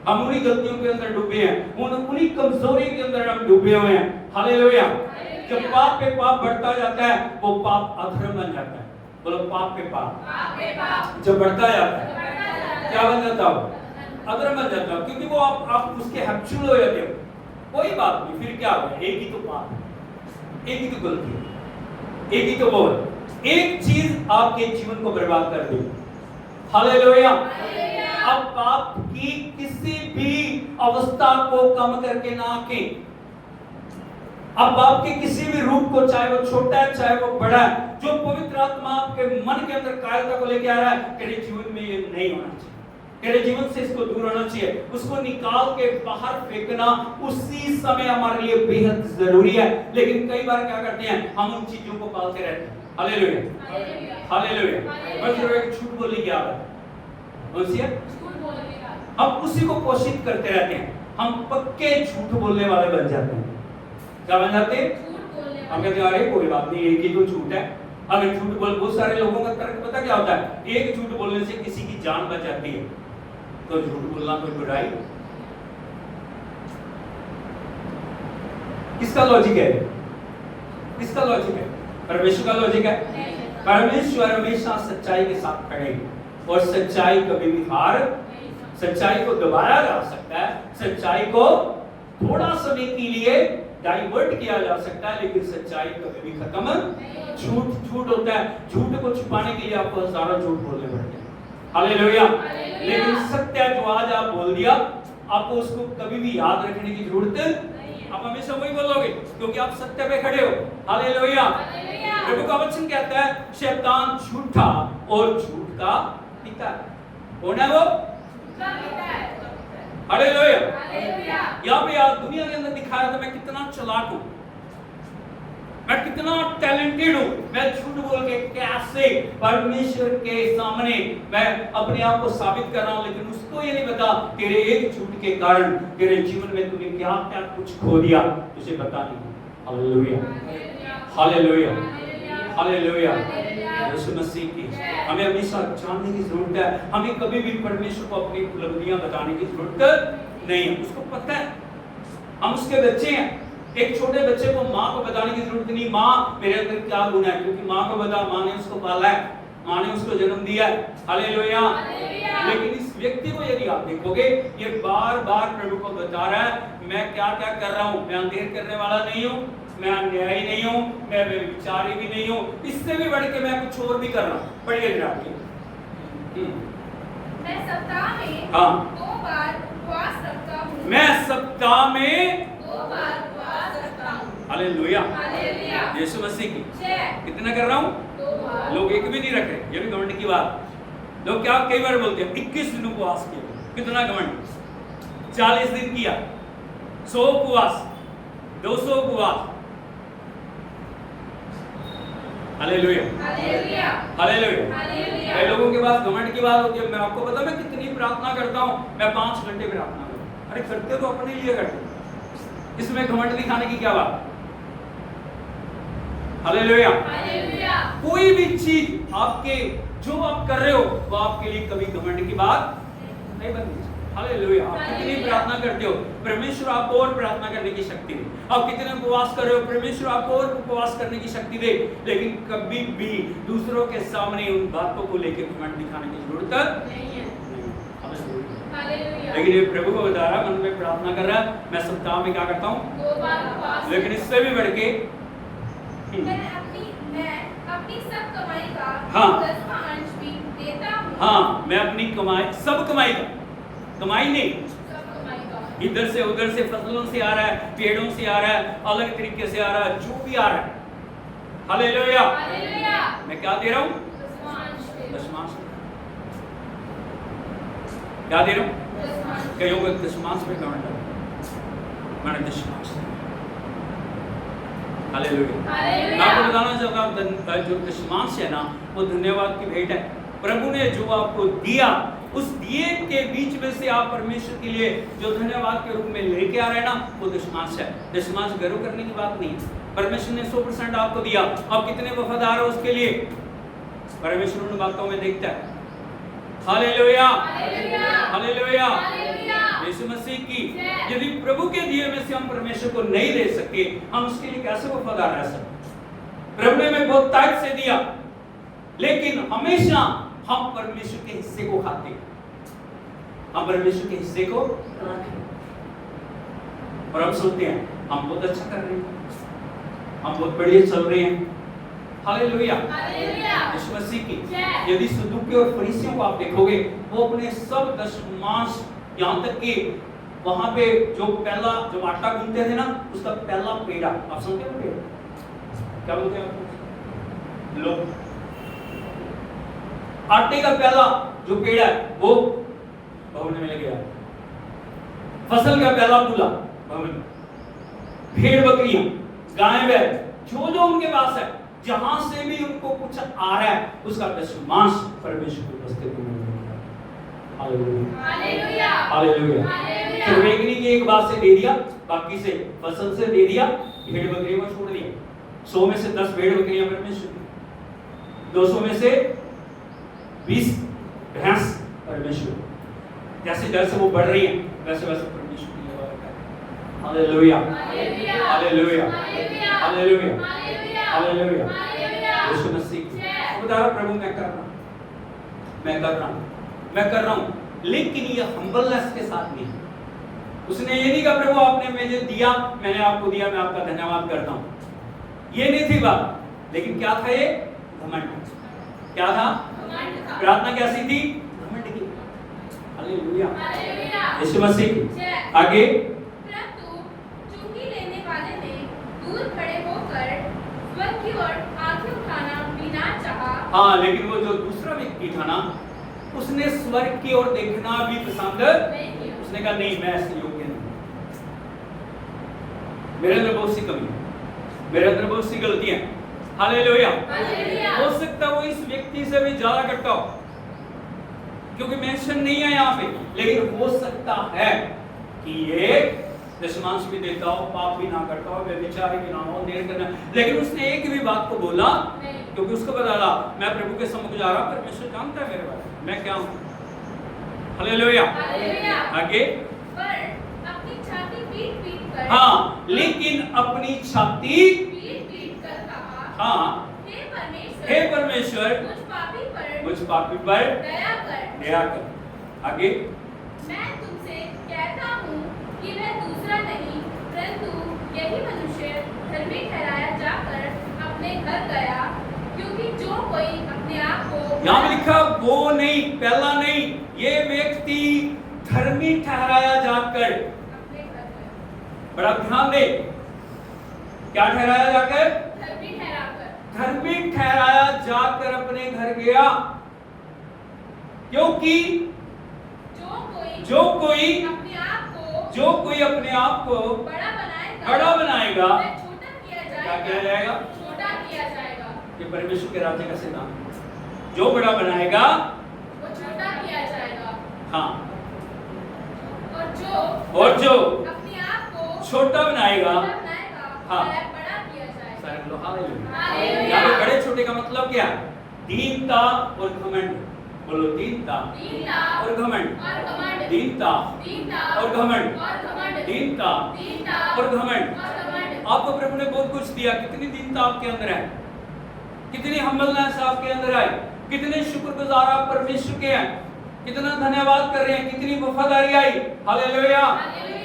हम उन्हीं गलतियों के अंदर डूबे हैं, उन्हीं कमजोरी के अंदर हम डूबे हुए हैं। हालेलुया। जब पाप पे पाप बढ़ता जाता है वो पाप अधर्म बन जाता है। बोलो पाप पे पाप जब बढ़ता जाता है क्या बन जाता हो? अधर्म बन जाता हो, क्योंकि वो आप उसके हैबिचुअल हो जाते हो। कोई बात नहीं, फिर क्या होगा? एक ही तो पाप, एक ही तो गलती, एक ही तो बोल, एक चीज आपके जीवन को बर्बाद कर देगी। हालेलुया। अब पाप की किसी भी अवस्था को कम करके ना आंकें। अब पाप के किसी भी रूप को, चाहे वो छोटा है चाहे वो बड़ा है, जो पवित्र आत्मा आपके मन के अंदर कायरता को लेके आ रहा है, तेरे जीवन में ये नहीं होना चाहिए, तेरे जीवन से इसको दूर होना चाहिए, उसको निकाल के बाहर फेंकना उसी समय हमारे लिए बेहद जरूरी है। लेकिन कई बार क्या करते हैं, हम उन चीजों को पालते रहते हैं। Hallelujah, hallelujah. बस एक झूठ बोलने की आदत, हम उसी को पोषित करते रहते हैं, हम पक्के झूठ बोलने वाले बन जाते हैं। क्या बन जाते हैं? हम कहते हैं अरे कोई बात नहीं, एक ही तो झूठ है। अगर झूठ बोल, बहुत सारे लोगों का तर्क पता क्या होता है, एक झूठ बोलने से किसी की जान बच जाती है, तो झूठ बोलना कोई बुराई? किसका लॉजिक है? किसका लॉजिक है? परमेश्वर का लॉजिक है। परमेश्वर हमेशा सच्चाई के साथ खड़े, और सच्चाई कभी भी हार, सच्चाई को दबाया जा सकता है, सच्चाई को थोड़ा समय के लिए डाइवर्ट किया जा सकता है, लेकिन सच्चाई कभी भी खत्म। झूठ होता है, झूठ को छुपाने के लिए आपको हजारों झूठ बोलने पड़ते हैं। हालेलुया। लेकिन सत्य जो आज आप बोल दिया, आपको उसको कभी भी याद रखने की जरूरत नहीं, आप हमेशा वही बोलोगे क्योंकि आप सत्य पे खड़े हो। हालेलुया। प्रभु का वचन कहता है शैतान झूठा और झूठ का पिता है। कौन है वो? हालेलुया। यहाँ पे आज दुनिया के अंदर दिखाया था मैं कितना चालाक हूँ, मैं कितना टैलेंटेड हूँ, मैं झूठ बोल के कैसे परमेश्वर के सामने मैं अपने आप को साबित कर रहा हूँ। लेकिन उसको ये नहीं पता तेरे एक झूठ के कारण तेरे जीवन में तूने क्या क्या कुछ खो दिया, तुझे पता नहीं। Hallelujah, hallelujah, hallelujah. Yeshu Masih की हमें हमेशा जानने की जरूरत है, हमें कभी भी परमेश्वर को अपनी उपलब्धियां बताने की जरूरत नहीं है, उसको पता है हम उसके बच्चे हैं। एक छोटे बच्चे को माँ को बताने की जरूरत नहीं, माँ मेरे अंदर क्या गुण है, क्योंकि माँ को बता, माँ ने उसको पाला है, माँ ने उसको जन्म दिया है। हालेलुया। लेकिन इस व्यक्ति को यदि आप देखोगे, ये बार बार प्रभु को बता रहा है मैं क्या क्या कर रहा हूँ, मैं अंधेर करने वाला नहीं हूँ, मैं अन्यायी नहीं हूँ, मैं व्यभिचारी भी नहीं हूँ, इससे भी बढ़ के मैं कुछ और भी कर रहा हूँ। पढ़िए जरा मैं सप्ताह में हाँ 2 बार उपवास रखता हूँ, मैं सप्ताह में 2 बार उपवास रखता हूँ। Hallelujah, hallelujah. यीशु मसीह की 6 कितना कर रहा हूँ? 2 बार। लोग एक भी नहीं रख रहे, ये भी घमंड की बात। लोग क्या कई बार बोलते हैं 21 दिन उपवास किया, कितना घमंड। 40 दिन किया, 100 उपवास, 200 उपवास। Hallelujah, hallelujah, hallelujah. हालेलुया। कई लोगों के पास घमंड की बात होती है, मैं आपको पता मैं कितनी प्रार्थना करता हूँ, मैं 5 घंटे प्रार्थना करता हूँ। अरे करते तो अपने लिए करते, इसमें घमंड दिखाने की क्या बात? Hallelujah, hallelujah. कोई भी चीज आपके जो आप कर रहे हो वो आपके लिए कभी घमंड की बात नहीं बननी चाहिए। हालेलुया। आप कितनी प्रार्थना करते हो, परमेश्वर आपको और प्रार्थना करने की शक्ति दे। आप कितने उपवास कर रहे हो, परमेश्वर आपको और उपवास करने की शक्ति दे। लेकिन कभी भी दूसरों के सामने उन बातों को लेकर घमंड दिखाने की जरूरत नहीं है। हालेलुया। लेकिन ये प्रभु को बता रहा, मन में प्रार्थना कर रहा है, मैं सप्ताह में क्या करता हूँ, 2 बार उपवास। लेकिन इससे भी बढ़ के मैं अपनी सब कमाई का हाँ। 10वां अंश भी देता हूँ। हाँ, मैं अपनी कमाई, सब कमाई का, कमाई नहीं, सब कमाई का। इधर से उधर से फसलों से आ रहा है, पेड़ों से आ रहा है, अलग तरीके से आ रहा है, जो भी आ रहा है, हालेलुया, हालेलुया। मैं क्या दे रहा हूँ, 10वां अंश दे। दशमांश। क्या दे रहा हूँ, 10वां अंश। कईयों को दशमांश में कमेंट है, मैंने दशमांश दिया। हालेलुया। हालेलुया। मैं आपको बताना चाहता हूँ, जो दशमांश है ना, वो धन्यवाद की भेंट है। प्रभु ने जो आपको दिया, उस दिए के बीच में से आप परमेश्वर के लिए जो धन्यवाद के रूप में लेके आ रहे हैं ना, वो दशमांश है। दशमांश गर्व करने की बात नहीं है। परमेश्वर ने 100% आपको दिया, आप कितने वफादार हो उसके लिए, परमेश्वर उन बातों में देखता है। Hallelujah, hallelujah. Hallelujah. Hallelujah. Yeshu Masih की, जय। यदि प्रभु के दिए में से हम परमेश्वर को नहीं दे सके, हम उसके लिए कैसे वफादार रह सकते। प्रभु ने हमें बहुत ताकत से दिया, लेकिन हमेशा हम परमेश्वर के हिस्से को खाते हैं, हम परमेश्वर के हिस्से को रखते हैं और हम सोचते हैं हम बहुत अच्छा कर रहे हैं, हम बहुत बढ़िया चल रहे हैं। Hallelujah, hallelujah. यीशु मसीह की। जय। यदि सदूकी और फरीसियों को आप देखोगे, वो अपने सब दशमांश, यहाँ तक कि वहां पे जो पहला, जो आटा गूंथते थे ना, उसका पहला पेड़ा, आप सुनते हो पेड़ा, क्या बोलते हैं आपको, लो, आटे का पहला जो पेड़ा है वो भवन में लगे, फसल का पहला फूला भवन, भेड़ बकरियां, गाय बैल, जो जो उनके पास है, जहां से भी उनको कुछ आ रहा है, उसका दशमांश परमेश्वर की उपस्थिति में लेके आया। Hallelujah, hallelujah. हालेलुया। हालेलुया। फिर वेगनी की एक बात से दे दिया, बाकी से फसल से दे दिया, भेड़ बकरियों को छोड़ दिया। 100 में से 10 भेड़ बकरियां परमेश्वर की, 200 में से 20 भैंस परमेश्वर। जैसे जैसे वो बढ़ रही है, वैसे वैसे परमेश्वर की सेवा करता है। Hallelujah, hallelujah. Hallelujah, hallelujah. Hallelujah, hallelujah. Hallelujah. Hallelujah. Yeshu Masih की। जय। बता रहा प्रभु, मैं कर रहा हूं, मैं कर रहा हूं, मैं कर रहा हूं, लेकिन ये हम्बलनेस के साथ नहीं। उसने ये नहीं कहा प्रभु आपने मुझे दिया, मैंने आपको दिया, मैं आपका धन्यवाद करता हूं, ये नहीं थी बात। लेकिन क्या था ये, घमंड। क्या था, घमंड था। प्रार्थना कैसी थी, घमंड की। Hallelujah, hallelujah. यीशु मसीह की। जय। आगे, परंतु चुंगी लेने वाले ने दूर खड़े होकर स्वर्ग की ओर आंखें उठाना भी ना चाहा। हाँ, लेकिन वो जो दूसरा व्यक्ति था ना, उसने स्वर्ग की ओर देखना भी पसंद नहीं किया। उसने कहा नहीं, मैं ऐसे योग्य नहीं, मेरे अंदर बहुत सी कमी है, मेरे अंदर बहुत सी गलतियां हैं। हालेलुया। हालेलुया। हो सकता है वो इस व्यक्ति से भी ज्यादा करता हो, क्योंकि मेंशन नहीं है यहाँ पे, लेकिन हो सकता है कि ये दशमांश भी देता हो, पाप भी ना करता हो, व्यभिचारी भी ना हो, देर करना, लेकिन उसने एक भी बात को बोला नहीं। क्योंकि उसको पता था मैं प्रभु के सम्मुख जा रहा हूं, परमेश्वर जानता है मेरे बारे में, मैं क्या हूं। हालेलुया। हालेलुया। आगे, पर अपनी छाती पीट-पीट कर। हाँ, लेकिन अपनी छाती, पीट-पीट कर कहा। हाँ, हे परमेश्वर। हे परमेश्वर, मुझ पापी पर दया कर। दया कर। आगे, मैं तुमसे कहता हूँ कि मैं दूसरा नहीं, परंतु यही मनुष्य धर्मी ठहराया जाकर अपने घर गया, क्योंकि जो कोई अपने आप को यहाँ पे लिखा वो नहीं, पहला नहीं, ये व्यक्ति धर्मी ठहराया जाकर, अपने घर गया। बड़ा ध्यान दे, क्या ठहराया जाकर, धर्मी ठहराकर। धर्मी ठहराया जाकर अपने घर गया, क्योंकि जो कोई जो कोई अपने आप को बड़ा बनाएगा, वह छोटा किया क्या किया जाएगा। जाएगा, छोटा किया जाएगा। कि परमेश्वर के राज्य का सिद्धांत, जो बड़ा बनाएगा वो छोटा किया जाएगा। हाँ, और जो अपने आप को छोटा बनाएगा, छोटा बनाएगा, हाँ। वह बड़ा किया जाएगा। सारे लोग हालेलुया। हालेलुया। यहाँ पे बड़े छोटे का मतलब क्या है, दीनता और घमंड, बोलो दीनता दीनता और घमंड, और घमंड, दीनता दीनता और घमंड, और घमंड, दीनता दीनता और घमंड। और घमंड। आपको प्रभु ने बहुत कुछ दिया, कितनी दीनता आपके अंदर है, कितनी हम्बलनेस आपके अंदर है, कितने शुक्रगुजार आप परमेश्वर के हैं, कितना धन्यवाद कर रहे हैं, कितनी वफादारी आई। हालेलुया।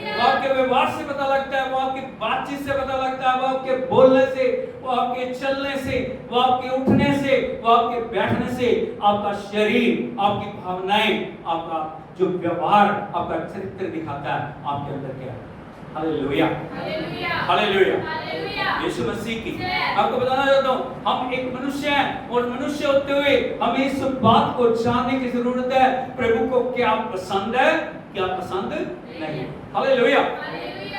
वो आपके व्यवहार से पता लगता है, वो आपकी बातचीत से पता लगता है, वो आपके बोलने से, वो आपके चलने से, वो आपके उठने से, वो आपके बैठने से, आपका शरीर, आपकी भावनाएं, आपका जो व्यवहार, आपका चरित्र दिखाता है आपके अंदर क्या है। Hallelujah, hallelujah, hallelujah, hallelujah. Yeshu Masih की। आपको बताना चाहता हूँ, हम एक मनुष्य हैं और मनुष्य होते हुए हमें इस बात को जानने की जरूरत है, प्रभु को क्या पसंद है, क्या पसंद नहीं। हालेलुया।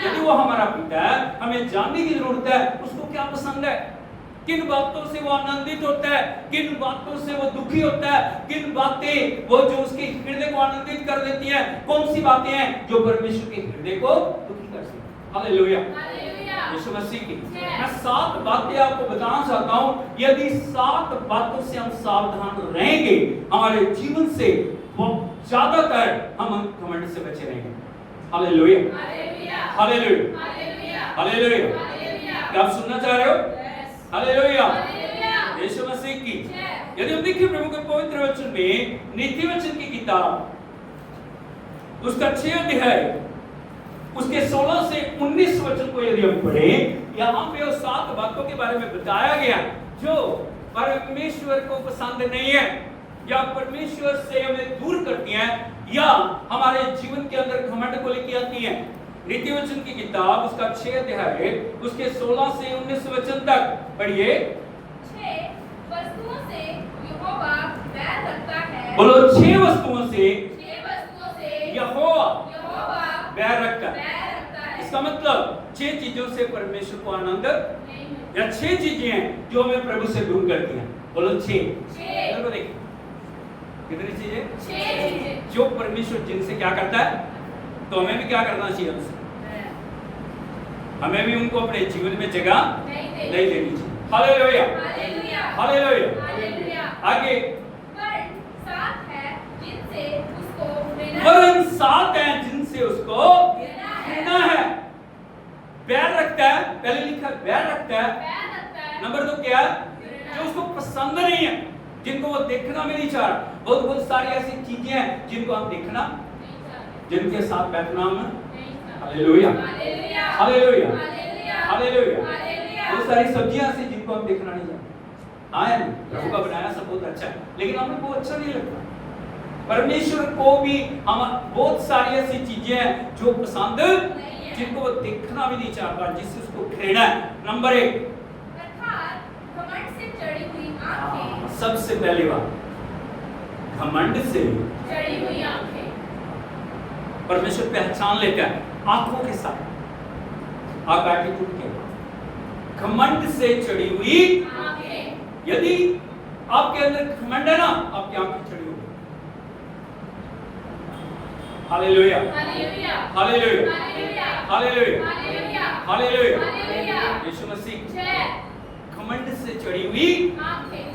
यदि वो हमारा पिता है, हमें जानने की जरूरत है उसको क्या पसंद है, किन बातों से वो आनंदित होता है, किन बातों से वो दुखी होता है, किन बातें वो जो उसके हृदय को आनंदित कर देती हैं, कौन सी बातें हैं जो परमेश्वर के हृदय को दुखी कर सकती हैं। हालेलुया, यीशु मसीह की। मैं 7 बातें आपको बताना चाहता हूं, यदि 7 बातों से हम सावधान रहेंगे, हमारे जीवन से ज्यादातर हम घमंड से बचे रहेंगे। Hallelujah, hallelujah, hallelujah. क्या आप सुनना चाह रहे हो? हालेलुया, यीशु मसीह की। यदि हम देखिए प्रभु के पवित्र वचन में, नीति वचन की किताब उसका 6 अध्याय उसके 16 से 19 वचन को यदि हम पढ़ें, यहाँ पे वो 7 बातों के बारे में बताया गया जो परमेश्वर को पसंद नहीं है, या परमेश्वर से हमें दूर करती हैं, या हमारे जीवन के अंदर घमंड को लेके आती हैं। नीति वचन की किताब उसका 6 अध्याय उसके 16 से 19 वचन तक पढ़िए। 6 वस्तुओं से यहोवा बैर रखता है। बोलो 6 वस्तुओं से यहोवा बैर रखता है। बैर रखता है। इसका मतलब 6 चीजों से परमेश्वर को आनंद, नहीं। या 6 चीजें हैं जो हमें प्रभु से दूर करती हैं। बोलो 6। छह। देखिए कितनी चीजें, 6 चीजें जो परमेश्वर जिनसे क्या करता है, तो हमें भी क्या करना चाहिए उनसे, हमें भी उनको अपने जीवन में जगह नहीं देनी चाहिए। Hallelujah, hallelujah, hallelujah. हालेलुया। आगे वरन 7 है जिनसे उसको वरन 7 हैं जिनसे उसको घृणा घृणा है। बैर रखता है, पहले लिखा बैर रखता है। बैर रखता है। नंबर 2 क्या है, जो उसको पसंद नहीं है, जिनको वो देखना भी नहीं चाह रहा। बहुत सारी ऐसी चीजें हैं जिनको हम देखना, जिनके साथ बैठना हम। Hallelujah, hallelujah, hallelujah, hallelujah, hallelujah. Hallelujah. बहुत सारी सब्जियां ऐसी जिनको हम देखना नहीं चाहते। हाँ है, प्रभु का बनाया सब बहुत अच्छा है, लेकिन हमें वो अच्छा नहीं लगता। परमेश्वर को भी हम बहुत सारी ऐसी चीजें हैं जो पसंद, जिनको वो देखना भी नहीं चाहता, जिससे उसको घृणा है। नंबर 1 अर्थात घमंड से चढ़ी हुई आंखें। सबसे पहली बात, घमंड से चढ़ी हुई आंखें। परमेश्वर पहचान लेता है आंखों के साथ, आप एटीट्यूड के घमंड से चढ़ी हुई आंखें। यदि आपके अंदर घमंड है ना, आपकी आंखें चढ़ी होगी। Hallelujah, hallelujah, hallelujah, hallelujah, hallelujah, hallelujah, hallelujah. Hallelujah. Yeshu Masih 6 घमंड से चढ़ी हुई आंखें।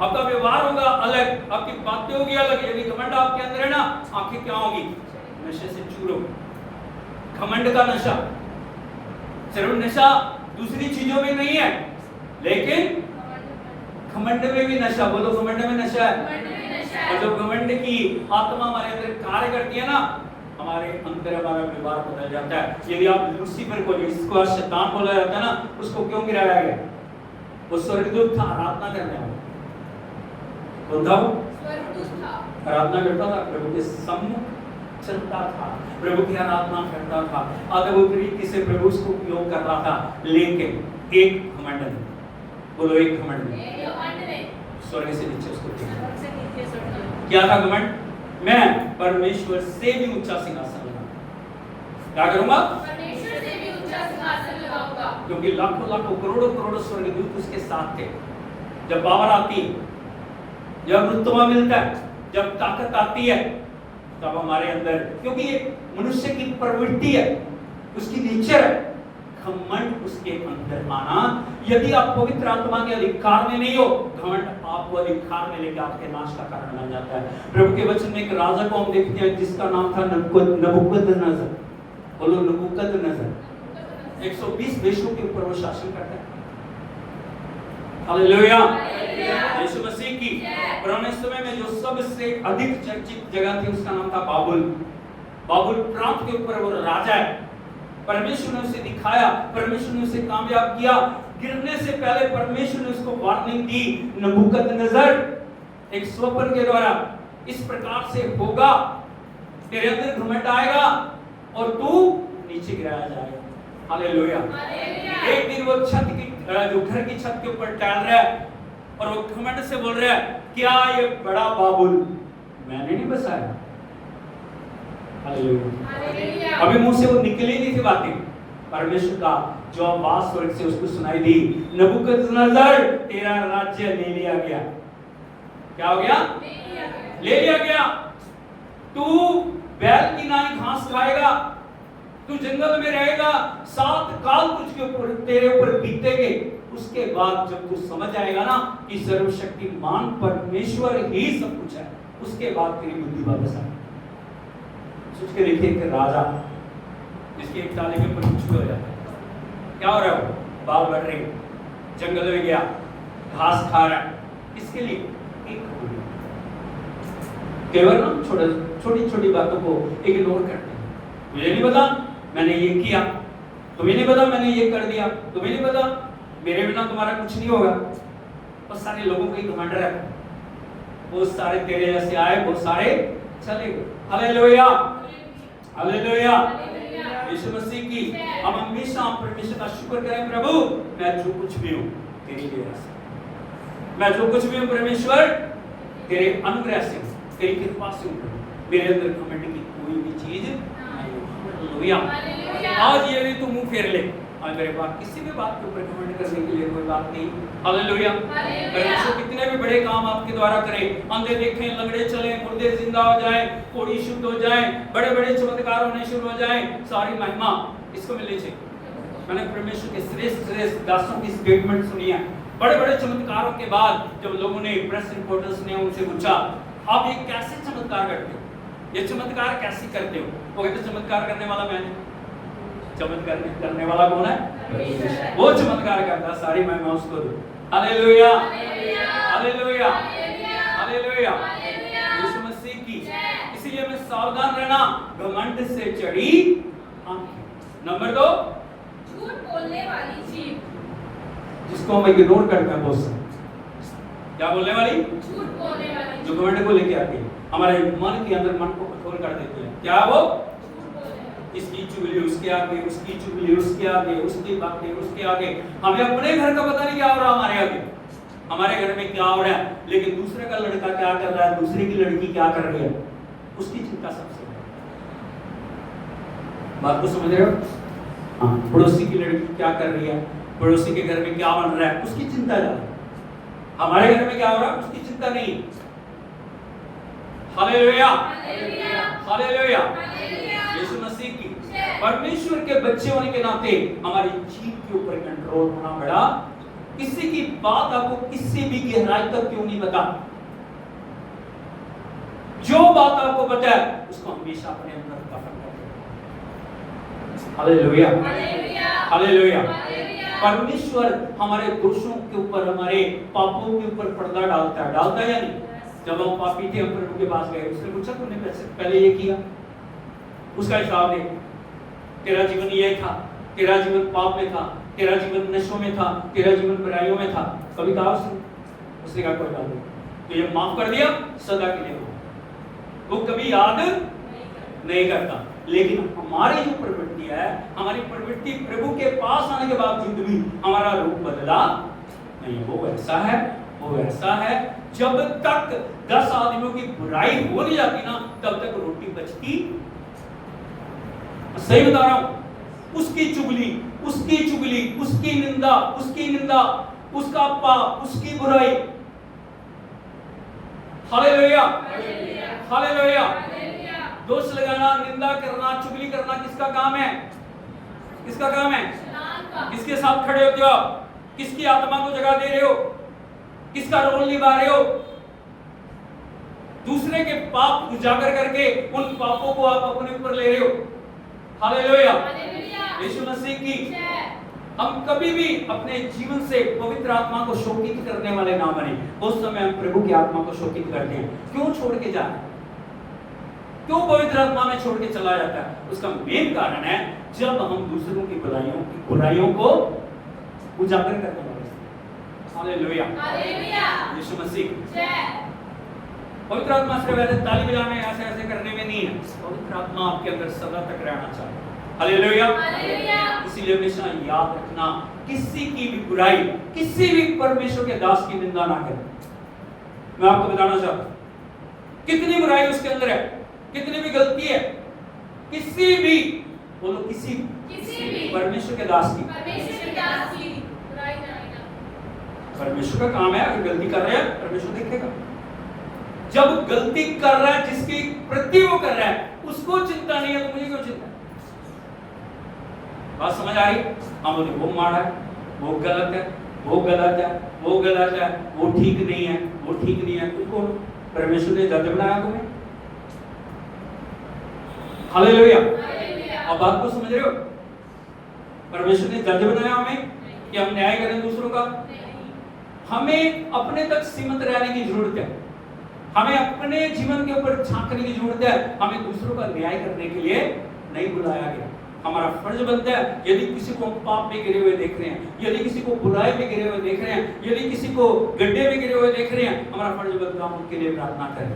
आपका व्यवहार होगा अलग, आपकी बातें होगी अलग। यदि घमंड आपके अंदर है ना, आंखें क्या होगी, नशे से चूर होगी। घमंड का नशा, सिर्फ नशा दूसरी चीजों में नहीं है, लेकिन घमंड में भी नशा। बोलो घमंड में नशा है। और जब घमंड की आत्मा हमारे अंदर कार्य करती है ना, हमारे अंदर हमारा व्यवहार बदल जाता है। यदि आप लूसीफर को, जिसको शैतान बोला जाता है ना, उसको क्यों गिराया गया? वो स्वर्गदूत था, आराधना करने वाला। बोलता हूँ स्वर्गदूत था। आराधना करता था, प्रभु के सम्मुख चलता था, प्रभु की आराधना करता था, अद्भुत तरीके से प्रभु उसको उपयोग कर रहा था। लेकिन एक घमंड ने, बोलो एक घमंड ने स्वर्ग से नीचे उसको गिराया। क्या था घमंड? मैं परमेश्वर से भी ऊंचा सिंहासन लगाऊंगा। क्या करूंगा? परमेश्वर से भी ऊंचा सिंहासन लगाऊंगा। क्योंकि लाखों लाखों करोड़ों करोड़ों स्वर्गदूत उसके साथ थे। जब पावर आती, जब रुतबा मिलता है, जब ताकत आती है, तब हमारे अंदर, क्योंकि ये मनुष्य की प्रवृत्ति है, उसकी नेचर है, घमंड उसके अंदर आना। यदि आप पवित्र आत्मा के अधिकार में नहीं हो, घमंड आपको अधिकार में लेकर आपके नाश का कारण बन जाता है। प्रभु के वचन में एक राजा को हम देखते हैं जिसका नाम था नबूकदनेस्सर। बोलो नबूकदनेस्सर। 120 देशों के ऊपर वो शासन करता है। हालेलुया, यीशु मसीह की। पुराने समय में जो सबसे अधिक चर्चित जगह थी उसका नाम था बाबुल। बाबुल प्रांत के ऊपर वो राजा है। परमेश्वर ने उसे दिखाया, परमेश्वर ने उसे कामयाब किया। गिरने से पहले परमेश्वर ने उसको वार्निंग दी, नबूकदनेस्सर एक स्वप्न के द्वारा इस प्रकार से होगा, तेरे अंदर घमंड आएगा और तू नीचे गिराया जाएगा। हालेलुया। एक दिन वो छत की जो घर की छत के ऊपर टहल रहा है और वो घमंड से बोल रहा है, क्या ये बड़ा बाबुल मैंने नहीं बसाया? हालेलुया। अभी मुंह से वो निकली नहीं थी बातें। परमेश्वर का जो आवाज स्वर्ग से उसको सुनाई दी, नबूकदनेस्सर तेरा राज्य ले लिया गया। क्या हो गया? ले लिया गया। तू बैल की नाई घास खाएगा, तू जंगल में रहेगा, 7 काल तुझके ऊपर तेरे ऊपर बीतेंगे। उसके बाद जब तू समझ आएगा ना कि सर्वशक्तिमान परमेश्वर ही सब कुछ है, उसके बाद तेरी बुद्धि वापस आएगी। सोच के देखिए कि राजा जिसके एक ताले के ऊपर कुछ हो जाता है, क्या हो रहा है? बाल बढ़ रहे, जंगल में गया, घास खा रहा है, किसके लिए? एक केवल ना छोटी छोटी बातों को इग्नोर करते हैं। मुझे नहीं पता मैंने ये किया, तुम्हें नहीं पता मैंने ये कर दिया, तुम्हें नहीं पता मेरे बिना तुम्हारा कुछ नहीं होगा। बहुत सारे लोगों को घमंड है, बहुत सारे तेरे जैसे आए, बहुत सारे चले गए। हालेलुया, हालेलुया, यीशु मसीह की। हम हमेशा परमेश्वर का शुक्र करें, प्रभु मैं जो कुछ भी हूँ तेरी दया से, मैं जो कुछ भी हूँ परमेश्वर तेरे अनुग्रह से, तेरी कृपा से हूँ। मेरे अंदर घमंड की कोई भी चीज नहीं। हालेलुया। आज ये भी तू मुंह फेर ले, आज मेरे पास किसी भी बात के ऊपर घमंड करने के लिए कोई बात नहीं। हालेलुया। परमेश्वर कितने भी बड़े काम आपके द्वारा करे, अंधे देखें, लंगड़े चले, मुर्दे जिंदा हो जाए, कोढ़ी शुद्ध हो जाए, बड़े बड़े चमत्कार होने शुरू हो जाए, सारी महिमा इसको मिलनी चाहिए। मैंने परमेश्वर के श्रेष्ठ श्रेष्ठ दासों की स्टेटमेंट सुनी है। बड़े बड़े चमत्कारों के बाद जब लोगों ने, प्रेस रिपोर्टर्स ने उनसे पूछा, आप ये कैसे चमत्कार करते हो, ये चमत्कार कैसे करते हो? वो कहते चमत्कार करने वाला मैंने। चमत्कार करने वाला कौन है? वो चमत्कार करता, सारी महिमा उसको दो। Hallelujah, hallelujah, hallelujah, Yeshu Masih की। इसलिए हमें सावधान रहना घमंड से चढ़ी आंखें। नंबर 2, झूठ बोलने वाली जीभ, जिसको हम इग्नोर करते हैं बहुत। क्या बोलने वाली? झूठ बोलने वाली, जो घमंड को लेके आती है, हमारे मन के अंदर, मन को कठोर कर देती है। क्या वो? इसकी चुगली उसके आगे, उसकी चुगली उसके आगे, उसकी बातें उसके आगे। हमें अपने घर का पता नहीं क्या हो रहा हमारे आगे, हमारे घर में क्या हो रहा है, लेकिन दूसरे का लड़का क्या कर रहा है, दूसरे की लड़की क्या कर रही है, उसकी चिंता सबसे बात को समझ रहे हो? हाँ, पड़ोसी की लड़की क्या कर रही है, पड़ोसी के घर में क्या बन रहा है, उसकी चिंता ज्यादा। हमारे घर में क्या हो रहा है उसकी चिंता नहीं। हालेलुया, हालेलुया, यीशु मसीह की। परमेश्वर के बच्चे होने के नाते हमारी जीभ के ऊपर कंट्रोल होना बड़ा। किसी की बात आपको किसी भी गहराई तक क्यों नहीं पता, जो बात आपको पता है उसको हमेशा अपने अंदर दफन कर दो। Hallelujah, hallelujah. परमेश्वर हमारे दोषों के ऊपर, हमारे पापों के ऊपर पर्दा डालता है, डालता है या नहीं? जब हम पापी थे, हम प्रभु के पास गए, उसने पूछा तूने पहले ये किया, उसका हिसाब दे। तेरा जीवन ये था, तेरा जीवन पाप में था, तेरा जीवन नशों में था, तेरा जीवन बुराइयों में था। कभी कहा उसने कहा कोई बात नहीं, तो ये माफ कर दिया, सदा के लिए वो कभी याद नहीं करता। लेकिन हमारी जो प्रवृत्ति है, हमारी प्रवृत्ति प्रभु के पास आने के बावजूद भी हमारा रूप बदला नहीं। वो वैसा है, वो वैसा है। जब तक 10 आदमियों की बुराई हो नहीं जाती ना, तब तक रोटी बचती। सही बता रहा हूं। उसकी चुगली, उसकी चुगली, उसकी निंदा, उसकी निंदा, उसका पाप, उसकी बुराई। Hallelujah, hallelujah. दोष लगाना, निंदा करना, चुगली करना किसका काम है? किसका काम है? का। किसके साथ खड़े होते हो आप? किसकी आत्मा को जगह दे रहे हो? किसका रोल निभा रहे हो? दूसरे के पाप उजागर करके उन पापों को आप अपने ऊपर ले रहे हो। हालेलुया, यीशु मसीह की। हम कभी भी अपने जीवन से पवित्र आत्मा को शोकित करने वाले ना बने। उस समय हम प्रभु की आत्मा को शोकित करते हैं। क्यों छोड़ के जाए? क्यों पवित्र आत्मा में छोड़ के चला जाता है? उसका मेन कारण है जब हम दूसरों की बुराइयों को उजागर करने वाले। हालेलुया, यीशु मसीह। पवित्र आत्मा सिर्फ ऐसे ताली बजाने ऐसे ऐसे करने में नहीं है। पवित्र आत्मा आपके अंदर सदा तक रहना चाहिए। हालेलुया। इसीलिए हमेशा याद रखना, किसी की भी बुराई, किसी भी परमेश्वर के दास की निंदा ना करें। मैं आपको बताना चाहता हूं कितनी बुराई उसके अंदर है, कितनी भी गलती है, किसी भी बोलो किसी भी परमेश्वर के दास की बुराई ना। परमेश्वर का काम है, अगर गलती कर रहे हैं परमेश्वर देखेगा। जब गलती कर रहा है जिसकी प्रति वो कर रहा है उसको चिंता नहीं है तो मुझे क्यों चिंता है? बात समझ आ रही? हम बोले वो माड़ा है, वो गलत है, वो गलत है, वो गलत है, वो ठीक नहीं है, वो ठीक नहीं है। तुमको परमेश्वर ने जज बनाया तुम्हें। हालेलुया। अब बात को समझ रहे हो? परमेश्वर ने जज बनाया हमें कि हम न्याय करें दूसरों का। हमें अपने तक सीमित रहने की जरूरत है। हमें अपने जीवन के ऊपर झांकने की जरूरत है। हमें दूसरों का न्याय करने के लिए नहीं बुलाया गया। हमारा फर्ज बनता है, यदि किसी को पाप में गिरे हुए देख रहे हैं, यदि किसी को बुराई में गिरे हुए देख रहे हैं, यदि किसी को गड्ढे में गिरे हुए देख रहे हैं, हमारा फर्ज बनता है उनके लिए प्रार्थना करें,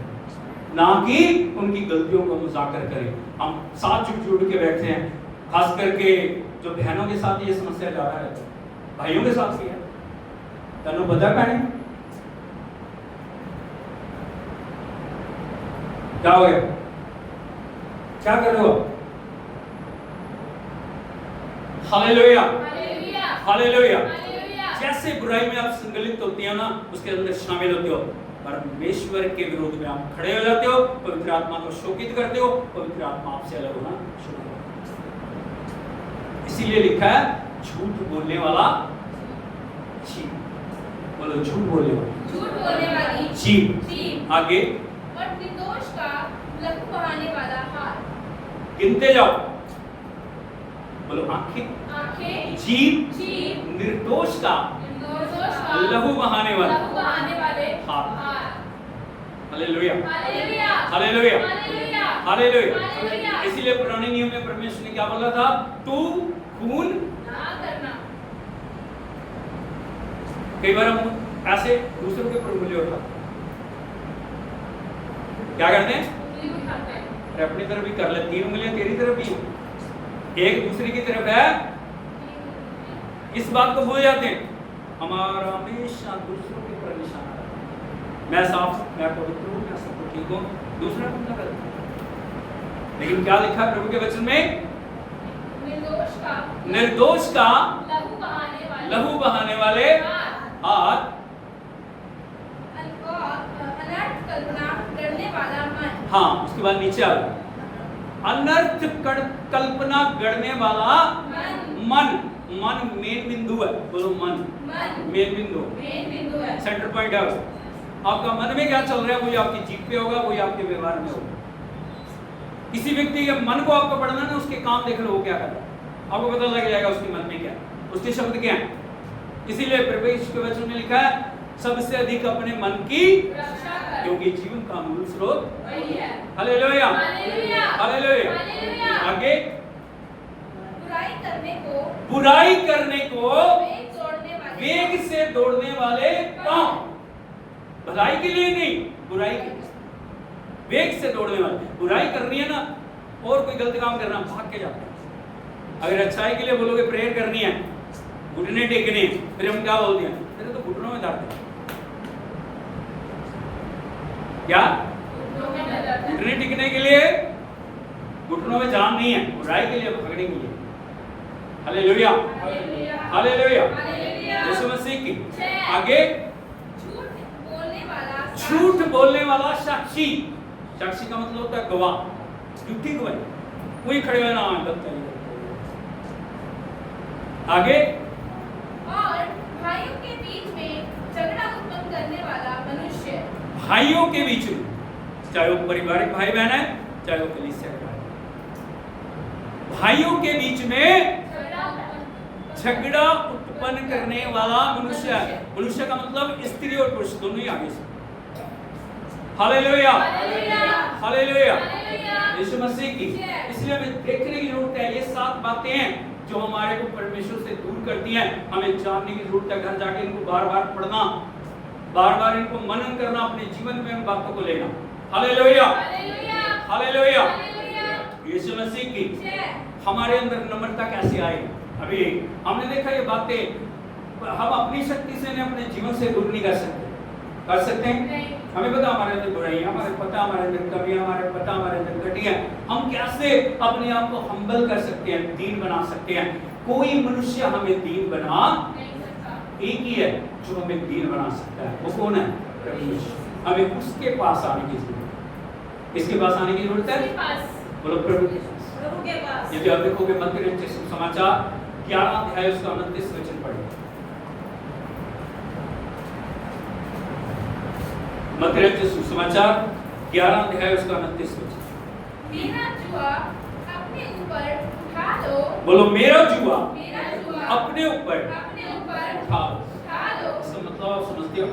ना कि उनकी गलतियों को उजागर करें। हम साथ जुट के बैठे हैं, खास करके जो बहनों के साथ ये समस्या ज्यादा रहती है, भाइयों के साथ भी है। तनु पता कहानी क्या हो गया? क्या कर रहे हो? Hallelujah, hallelujah. जैसे बुराई में आप संगलित होती हो ना, उसके अंदर शामिल होते हो, परमेश्वर के विरोध में आप खड़े हो जाते हो, पवित्र आत्मा को शोकित करते हो, पवित्र आत्मा आपसे अलग होना शुरू हो जाता है। इसीलिए लिखा है झूठ बोलने वाला जीभ। बोलो झूठ बोलने वाली जीभ। आगे और निर्दोष का लहू बहाने वाला हाथ। गिनते जाओ। बोलो आंखें, जीभ, निर्दोष का लहू बहाने वाले हाथ। Hallelujah, hallelujah, hallelujah. इसीलिए पुराने नियम में परमेश्वर ने क्या बोला था? तू खून ना करना। कई बार हम ऐसे दूसरों के ऊपर उंगली उठाते, क्या करते हैं? अरे अपनी तरफ भी कर ले, 3 उंगलियां तेरी तरफ भी एक दूसरे की तरफ है। इस बात को भूल जाते हैं। हमारा हमेशा दूसरों के ऊपर निशाना रहता है। मैं साफ हूं, मैं पवित्र हूं, मैं सब ठीक हूं, दूसरा बंदा गलत है। लेकिन क्या लिखा प्रभु के वचन में? निर्दोष का लहू बहाने वाले हाथ, अनर्थ कल्पना करने वाला मन। हाँ, उसके बाद नीचे आ गया अनर्थ कल्पना गढ़ने वाला मन। मन मेन बिंदु है। बोलो मन मेन बिंदु है, सेंटर पॉइंट है। आपका मन में क्या चल रहा है वही आपकी जीभ पे होगा, वही आपके व्यवहार में होगा। किसी व्यक्ति के मन को आपको पढ़ना ना, उसके काम देख लो वो क्या कर रहा है, आपको पता लग जाएगा उसके मन में क्या, उसके शब्द क्या है। इसीलिए प्रभु के वचन में लिखा है सबसे अधिक अपने मन की रक्षा कर, क्योंकि जीवन का मूल स्रोत वही है। Hallelujah, hallelujah, hallelujah. हालेलुया। आगे बुराई करने को वेग से दौड़ने वाले पांव। भलाई के लिए नहीं, बुराई के लिए वेग से दौड़ने वाले। बुराई करनी है ना, और कोई गलत काम करना, भाग के जाते हैं। अगर अच्छाई के लिए बोलोगे प्रेयर करनी है, घुटने टेकने हैं, फिर हम क्या बोलते हैं? तेरे तो घुटनों में दर्द है। क्या? घुटने टिकने के लिए घुटनों में जान नहीं है, बुराई के लिए भागने के लिए। हालेलुया, हालेलुया, यीशु मसीह की। आगे झूठ बोलने वाला साक्षी। साक्षी का मतलब होता है गवाह, झूठी गवाही। वही खड़े हुए ना गलत है, आगे और भाइयों के बीच में झगड़ा उत्पन्न करने वाला मनुष्य, भाइयों के बीच में, चाहे वो पारिवारिक भाई बहन है, चाहे वो कलीसिया के भाई बहन, भाइयों के बीच में झगड़ा उत्पन्न करने वाला मनुष्य है। मनुष्य का मतलब स्त्री और पुरुष दोनों ही आगे से। हालेलुया, हालेलुया, यीशु मसीह की। इसलिए हमें देखने की जरूरत है, ये 7 बातें हैं जो हमारे को परमेश्वर से दूर करती हैं। हमें जानने की जरूरत है, घर जाके इनको बार-बार पढ़ना, बार-बार इनको मनन करना, अपने जीवन में उन बातों को लेना। हालेलुया, हालेलुया, यीशु मसीह की। हमारे अंदर नम्रता कैसे आए? अभी हमने देखा ये बातें हम अपनी शक्ति से अपने जीवन से दूर नहीं कर सकते। कर सकते हैं? हमें पता हमारे अंदर बुराइयां, हमारे पता हमारे अंदर कमियां, हमारे पता हमारे अंदर घटियां। हम कैसे अपने आप को हम्बल कर सकते हैं, दीन बना सकते हैं? कोई मनुष्य हमें दीन बना नहीं सकता। एक ही है जो हमें दीन बना सकता है, वो कौन है? परमेश्वर। हमें उसके पास आने की जरूरत है। किसके पास आने की जरूरत है? बोलो प्रभु के पास। यदि आप देखोगे मत्ती रचित सुसमाचार 11 अध्याय उसका 29 वचन पढ़े। मत्ती रचित सुसमाचार 11 अध्याय उसका 29 वचन। मेरा जुआ अपने ऊपर उठा लो। बोलो मेरा जुआ अपने ऊपर उठा लो। इसका मतलब आप समझते हो?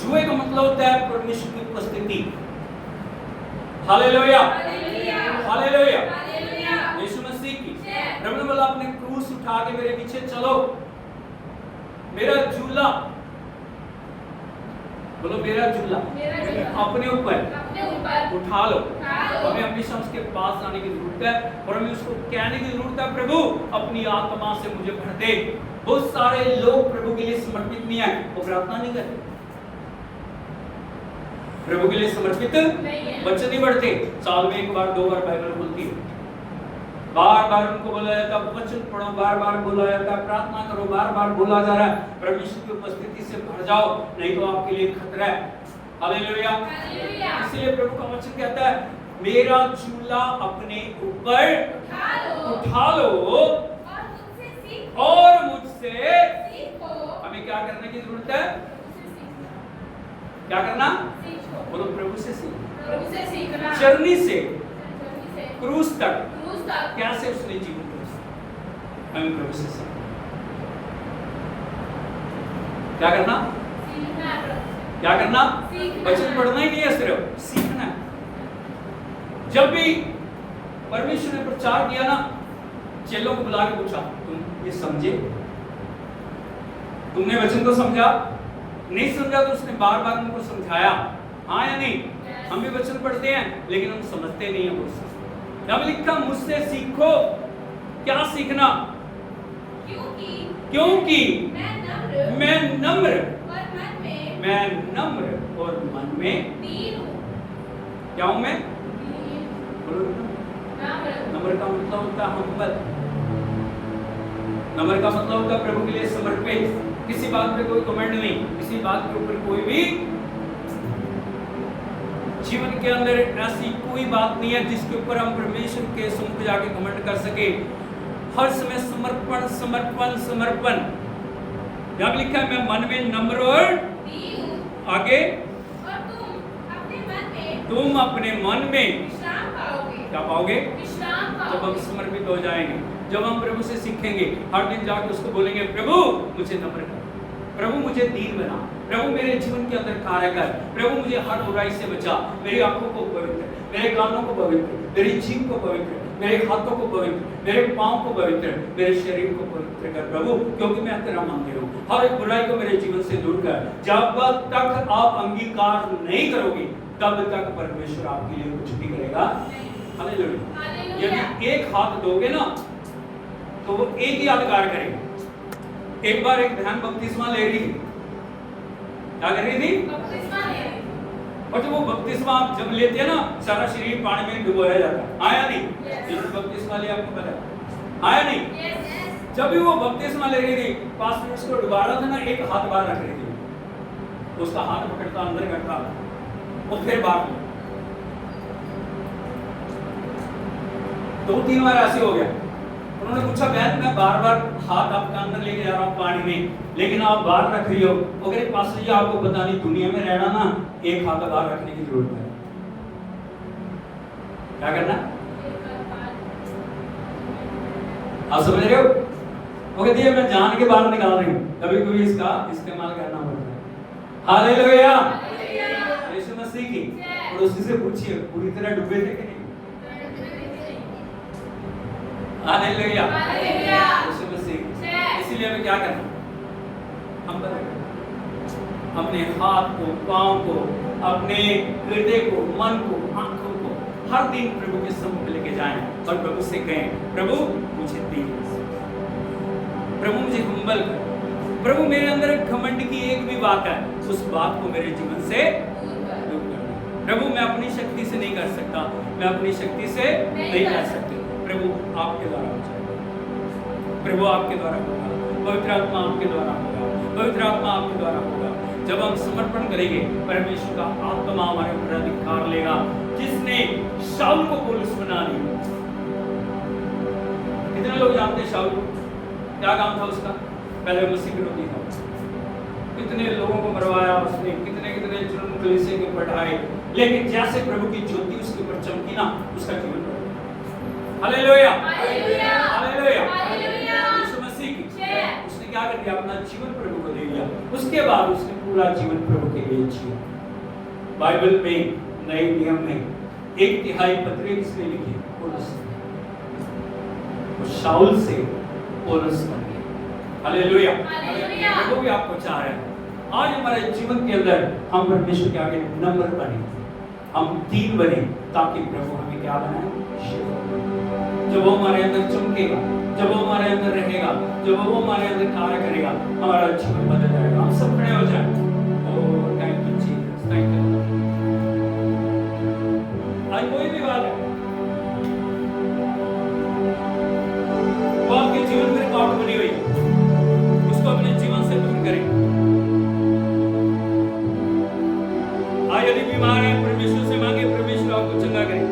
जुए का मतलब होता है परमेश्वर की उपस्थिति। हालेलुया, हालेलुया, यीशु मसीह की। प्रभु ने बोला अपने क्रूस उठा के मेरे पीछे चलो। मेरा झूला, बोलो मेरा झूला अपने ऊपर उठा लो। हमें अपनी समझ के पास आने की जरूरत है और हमें उसको कहने की जरूरत है, प्रभु अपनी आत्मा से मुझे भर दे। बहुत सारे लोग प्रभु के लिए समर्पित नहीं है, वो प्रार्थना नहीं करते, प्रभु के लिए समर्पित बच्चे नहीं बढ़ते। साल में 1 बार 2 बार बाइबल खुलती है, बार-बार उनको बोला जाता है वचन पढ़ो, बार-बार बोला जाता है प्रार्थना करो, बार-बार बोला जा रहा है परमेश्वर की उपस्थिति से भर जाओ, नहीं तो आपके लिए खतरा है। हालेलुया, इसलिए प्रभु का वचन कहता है मेरा झूला अपने ऊपर उठा लो और मुझसे सीखो। हमें क्या करने की जरूरत है? क्या करना? बोलो प्रभु से सीखना। जर्नी से क्रूस तक कैसे उसने जीवन को हमें प्रभु से सीखना। क्या करना? क्या करना? वचन पढ़ना ही नहीं है, सिर्फ सीखना है। जब भी परमेश्वर ने प्रचार किया ना, चेलों को बुला के पूछा तुम ये समझे? तुमने वचन को समझा? नहीं समझा तो उसने बार-बार उनको समझाया, हाँ या नहीं? हम भी वचन पढ़ते हैं लेकिन हम समझते नहीं हैं वो। जब लिखा मुझसे सीखो, क्या सीखना? क्योंकि मैं नम्र और मन में दीन हूं। क्या हूं मैं? नम्र का मतलब होता है हम्बल। नम्र का मतलब होता है प्रभु के लिए समर्पित, किसी बात पे कोई कमेंट नहीं, किसी बात के ऊपर कोई भी जीवन के अंदर ऐसी कोई बात नहीं है जिसके ऊपर हम परमेश्वर के सम्मुख जाके कमेंट कर सके। हर समय समर्पण समर्पण समर्पण। जब लिखा है मैं मन में नम्र और आगे तुम अपने मन में क्या पाओगे? जब हम समर्पित हो जाएंगे, जब हम प्रभु से सीखेंगे, हर दिन जाके उसको बोलेंगे प्रभु मुझे नम्र कर, प्रभु मुझे दीन बना, प्रभु मेरे जीवन के अंदर कार्य कर, प्रभु मुझे हर बुराई से बचा, मेरी आंखों को पवित्र, मेरे कानों को पवित्र, मेरी जीभ को पवित्र, मेरे हाथों को पवित्र, मेरे पांव को पवित्र, मेरे शरीर को पवित्र कर प्रभु, क्योंकि मैं तेरा मंदिर हूँ। हर एक बुराई को मेरे जीवन से दूर कर। जब तक आप अंगीकार नहीं करोगे तब तक परमेश्वर आपके लिए कुछ भी करेगा। हालेलुया। यदि एक हाथ दोगे ना तो वो एक ही अधिकार करेगा। एक बार एक बहन बपतिस्मा ले रही थी, क्या कर रही थी? और जब वो बपतिस्मा जब लेते हैं ना, सारा शरीर पानी में डुबोया जाता है, आया नहीं? जिस बपतिस्मा लिया आपको पता है, आया नहीं? जब भी वो बपतिस्मा ले रही थी, पास्टर उसको डुबा रहा था ना, एक हाथ बाहर रख रही थी, उसका हाथ पकड़ता अंदर करता और फिर बाहर 2-3 बार ऐसे हो गया। उन्होंने पूछा बहन मैं बार बार हाथ आपका अंदर लेके जा रहा हूँ पानी में, लेकिन आप बाहर रख रही हो। वो कह रहे पास्टर जी आपको पता नहीं, दुनिया में रहना ना एक हाथ बाहर रखने की जरूरत है। क्या करना? आप समझ रहे हो? वो कहती है मैं जान के बाहर निकाल रही हूँ, कभी कभी इसका इस्तेमाल करना पड़ता है। हालेलुया, यीशु मसीह की। और उसी से पूछिए पूरी तरह डूबे थे कि नहीं? हालेलुया, यीशु मसीह। इसीलिए हमें क्या करना? हम अपने हाथ को, पांव को, अपने हृदय को, मन को, आंखों को हर दिन प्रभु के सम्मुख लेके जाएं और प्रभु से कहें प्रभु मुझे दे, प्रभु मुझे हुम्बल कर, प्रभु मेरे अंदर घमंड की एक भी बात है उस बात को मेरे जीवन से दूर कर दे। प्रभु मैं अपनी शक्ति से नहीं कर सकता, मैं अपनी शक्ति से नहीं कर सकती, प्रभु आपके द्वारा हो जाए, प्रभु आपके द्वारा होगा, पवित्र आत्मा आपके द्वारा होगा, पवित्र आत्मा आपके द्वारा होगा। जब हम समर्पण करेंगे परमेश्वर का आत्मा हमारे ऊपर अधिकार लेगा। जिसने शाऊल को पौलुस बना दिया, कितने लोग जानते हैं शाऊल को? क्या काम था उसका? पहले मसीह विरोधी था, कितने लोगों को मरवाया उसने, कितने कितने जुर्म कलीसिया के बढ़ाए, लेकिन जैसे प्रभु की ज्योति उसके ऊपर चमकी ना, उसका जीवन बदल गया। Hallelujah, hallelujah, hallelujah, Yeshu Masih की। उसने क्या कर दिया? अपना जीवन प्रभु को दे दिया। उसके बाद उसने पूरा जीवन प्रभु के लिए जिया। बाइबल में नए नियम में 1/3 पत्री किसने लिखी? पौलुस। शाऊल से पौलुस बन गया। हालेलुया, प्रभु भी आपको चाह रहे हैं आज हमारे जीवन के अंदर हम परमेश्वर के आगे नम्र बने, हम दीन बने, ताकि प्रभु हमें क्या बनाए? जब वो हमारे अंदर चमकेगा, जब वो हमारे अंदर रहेगा, जब वो हमारे अंदर कार्य करेगा, हमारा जीवन बदल जाएगा। हम सब खड़े हो जाएं। Oh thank you Jesus, thank you. आज कोई भी बात है वो आपके जीवन में रिकॉर्ड बनी हुई, उसको अपने जीवन से दूर करें। आज यदि बीमार है परमेश्वर से मांगे, परमेश्वर आपको चंगा करे।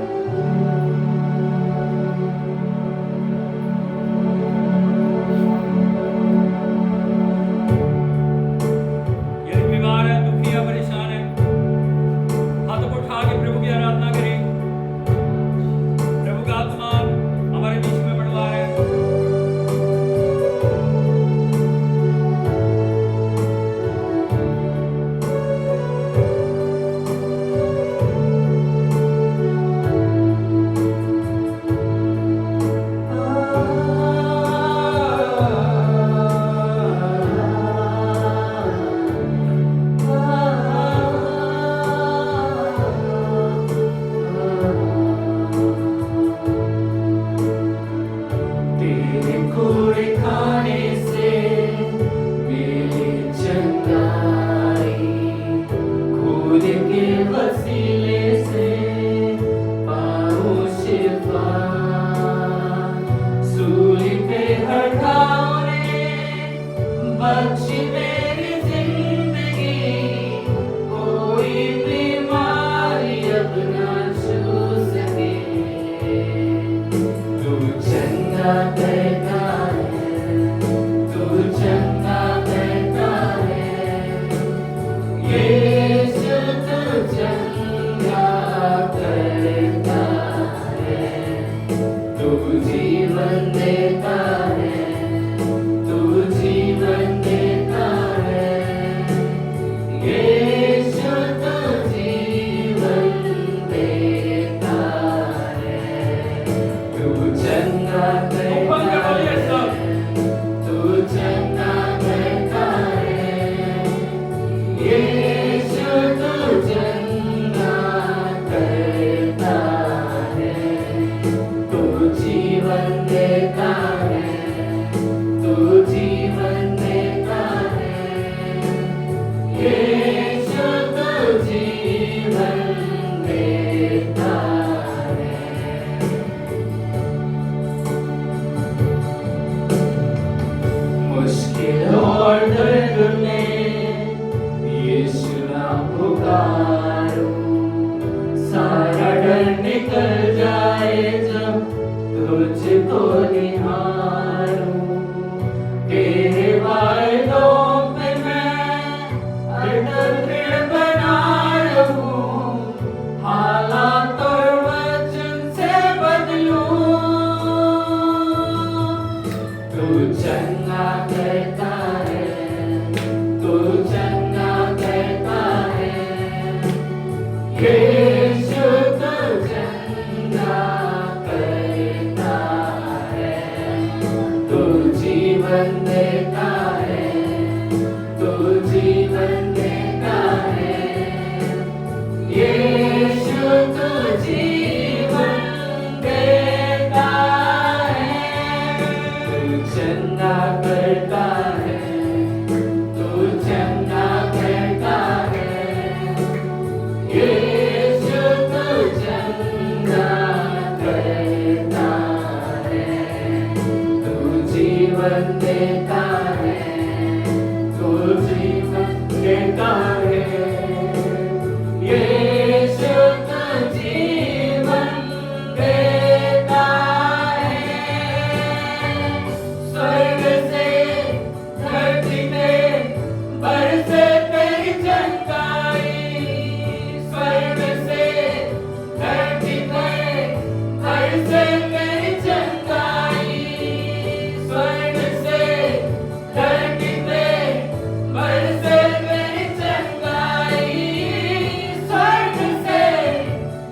सारा डर निकल जाए जब तुझको निहार मेरी चंगाई स्वर्ग से धरती पर बरसे मेरी चंगाई स्वर्ग से धरती पे बरसे मेरी चंगाई स्वर्ग से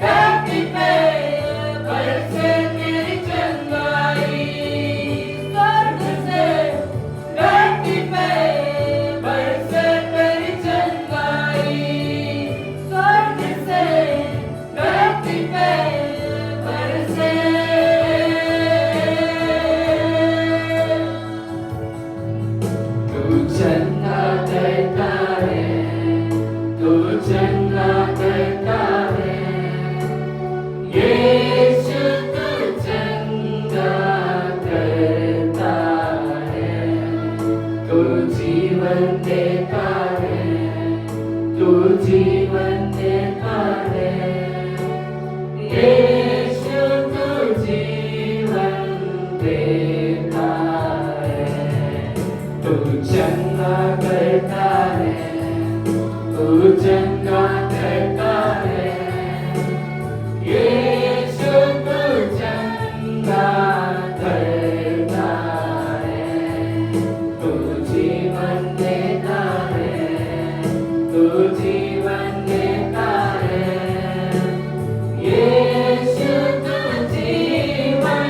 धरती पे बरसे मेरी चंगाई स्वर्ग से धरती पे बरसे मेरी चंगाई स्वर्ग से धरती पे बरसे तू चंगा करता है तू चंगा करता है यीशु तू चंगा करता है तू जीवन देता है तू जीवन देता है यीशु तू जीवन देता है तू चंगा करता है तू चंगा करता है यीशु तू चंगा करता है तू जीवन देता है तू जीवन देता है यीशु तू जीवन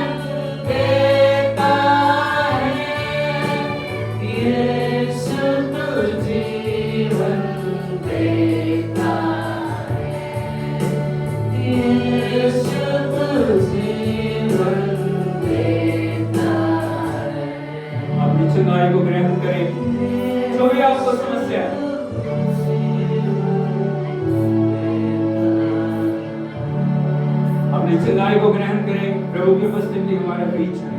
देता है यीशु तू जीवन देता है यीशु तू जीवन देता है अपनी चंगाई को ग्रहण करें जो भी आपको समस्या है अपनी चंगाई को ग्रहण करें प्रभु की उपस्थिति हमारे बीच में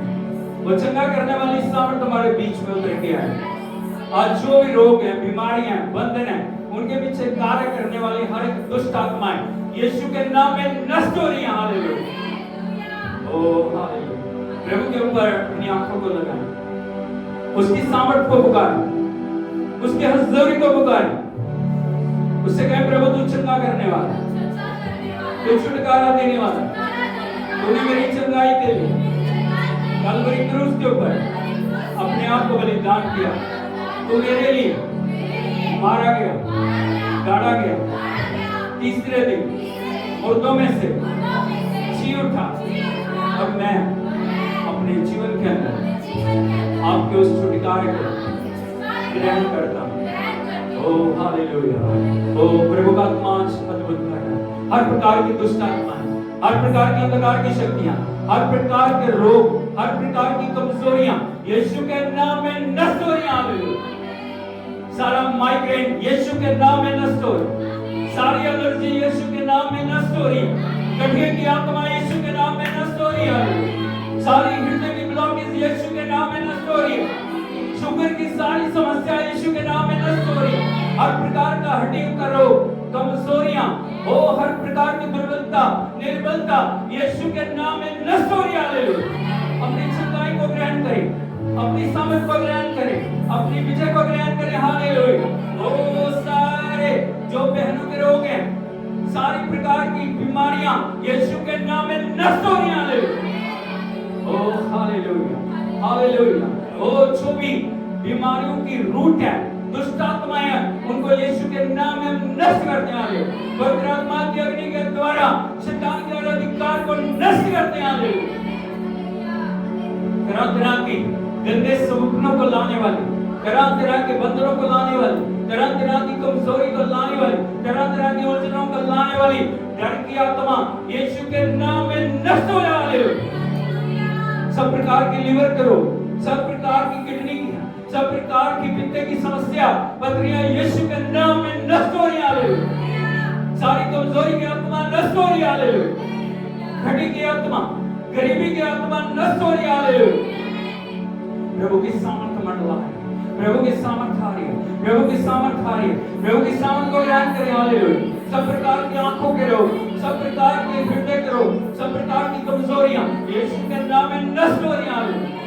वो चंगा करने वाली सामर्थ हमारे बीच में उतर के आए आज जो भी रोग हैं बीमारियां हैं बंधन हैं उनके पीछे कार्य करने वाली हर एक दुष्ट आत्माएं यीशु के नाम में नष्ट हो रही हैं हालेलुया ओ हालेलुया प्रभु के ऊपर अपनी आंखों को लगाएं उसकी सामर्थ को पुकारें उसकी हजूरी को पुकारें उससे कहें प्रभु तू चंगा करने वाला तू छुटकारा देने वाला तूने मेरी चंगाई के लिए कलवरी क्रूस के ऊपर अपने आप को बलिदान किया तू मेरे लिए मारा गया गाड़ा गया तीसरे दिन मुर्दों में से जी उठा और मैं अपने जीवन के अंदर आपके उस छुटकारे को ग्रहण करता हूँ ओ हालेलुया ओ प्रभु का आत्मा अद्भुत कर रहा है हर प्रकार की दुष्ट आत्माएं हर प्रकार की अंधकार की शक्तियां हर प्रकार के रोग हर प्रकार की कमजोरियां यीशु के नाम में नष्ट हो रही हैं सारा माइग्रेन यीशु के नाम में नष्ट हो रही सारी एलर्जी यीशु के नाम में नष्ट हो रही गठिया की आत्मा यीशु के नाम में नष्ट हो रही है सारी हृदय की ब्लॉकेज यीशु के नाम में नष्ट हो रही है शुगर की सारी समस्या यीशु के नाम में नष्ट हो रही है हर प्रकार का हड्डियों का रोग कमजोरियां ओ हर प्रकार की दुर्बलता निर्बलता यीशु के नाम में नष्ट हो रही है हालेलुया अपनी चंगाई को ग्रहण करें अपनी सामर्थ को ग्रहण करें अपनी विजय को ग्रहण करें हालेलुया ओ सारे जो बहनों के रोग हैं सारी प्रकार की बीमारियां यीशु के नाम में नष्ट हो रही हैं हालेलुया ओ हालेलुया हालेलुया ओ जो भी बीमारियों की रूट है दुष्ट आत्माएं उनको यीशु के नाम में नष्ट करते हैं हालेलुया पवित्र आत्मा की अग्नि के द्वारा शैतान के अधिकार को नष्ट करते हैं हालेलुया तरह-तरह की गंदे सपनों को लाने वाली तरह-तरह के बंधनों को लाने वाली तरह-तरह की कमजोरी को लाने वाली तरह-तरह की उलझनों को लाने वाली डर की आत्मा यीशु के नाम में नष्ट हो जाए सब प्रकार की लीवर के रोग सब प्रकार की किडनी की सब प्रकार की पित्ते की समस्या पथरियां यीशु के नाम में नष्ट हो रही हालेलुया सारी कमजोरी की आत्मा नष्ट हो रही हालेलुया घटी की आत्मा गरीबी की आत्मा नष्ट हो रही हालेलुया प्रभु की सामर्थ मंडला है प्रभु की सामर्थ आ रही है प्रभु की सामर्थ आ रही है प्रभु की सामर्थ को ग्रहण करें हालेलुया सब प्रकार की आंखों के रोग सब प्रकार के हृदय के रोग सब प्रकार की कमजोरियां यीशु के नाम में नष्ट हो रही हालेलुया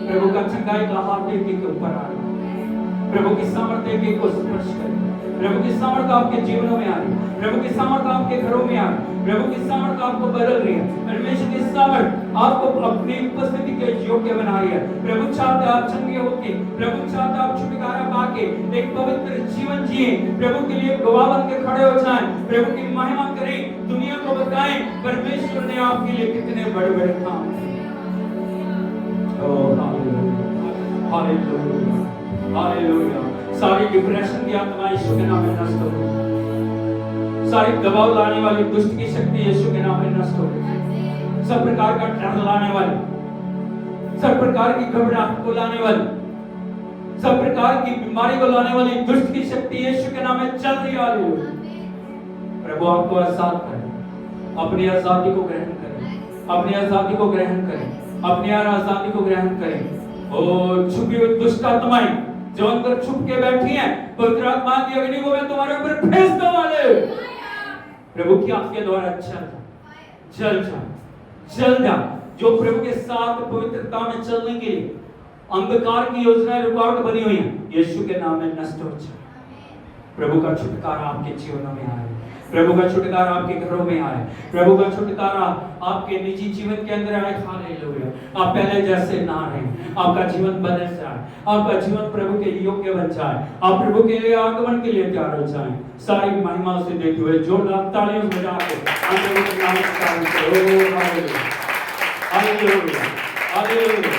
प्रभु का चंगाई का हाथ एक एक के ऊपर आ रहा है प्रभु की सामर्थ एक एक को स्पर्श करें प्रभु की सामर्थ आपके जीवनों में आ रही है, प्रभु की सामर्थ आपके घरों में आ रही है, प्रभु की सामर्थ आपको बदल रही है, परमेश्वर की सामर्थ आपको अपनी उपस्थिति के योग्य बना रही है। प्रभु चाहता आप चंगे होके, प्रभु चाहता आप छुटकारा पाके एक पवित्र जीवन जिए, प्रभु के लिए गवाह बन के खड़े हो जाएं, प्रभु की महिमा करें, दुनिया को बताएं परमेश्वर ने आपके लिए कितने बड़े बड़े काम किए। Oh hallelujah, hallelujah, hallelujah. सारी डिप्रेशन की आत्मा यीशु के नाम में नष्ट हो, सारी दबाव लाने वाली दुष्ट की शक्ति यीशु के नाम में नष्ट हो, सब प्रकार का डर लाने वाली, सब प्रकार की घबराहट को लाने वाली, सब प्रकार की बीमारी को लाने वाली दुष्ट की शक्ति यीशु के नाम में चल रही है। प्रभु आपको आजाद करे, अपनी आजादी को ग्रहण करें, अपनी आजादी को ग्रहण करें, अपनी आजादी को ग्रहण करें। ओ छुपी हुई दुष्ट आत्माएं जो अंदर छुप के बैठी हैं, पवित्र आत्मा की अग्नि को मैं तुम्हारे ऊपर भेज दूं वाले, प्रभु की आपके द्वारा जल जा। जो प्रभु के साथ पवित्रता में चलने के लिए अंधकार की योजना रुकावट बनी हुई है, यीशु के नाम में नष्ट हो जाए। प्रभु का छुटकारा आपके जीवनों में आए, प्रभु का छुटकारा आपके घरों में आए, प्रभु का छुटकारा आपके निजी जीवन के अंदर आए। हालेलुया। आप पहले जैसे ना रहें, आपका जीवन बदल जाए, आपका जीवन प्रभु के योग्य बन जाए, आप प्रभु के लिए आगमन के लिए तैयार हो जाएं। सारी महिमा से देते हुए जोरदार तालियों बजा के प्रभु के नाम करो। Hallelujah, hallelujah, hallelujah,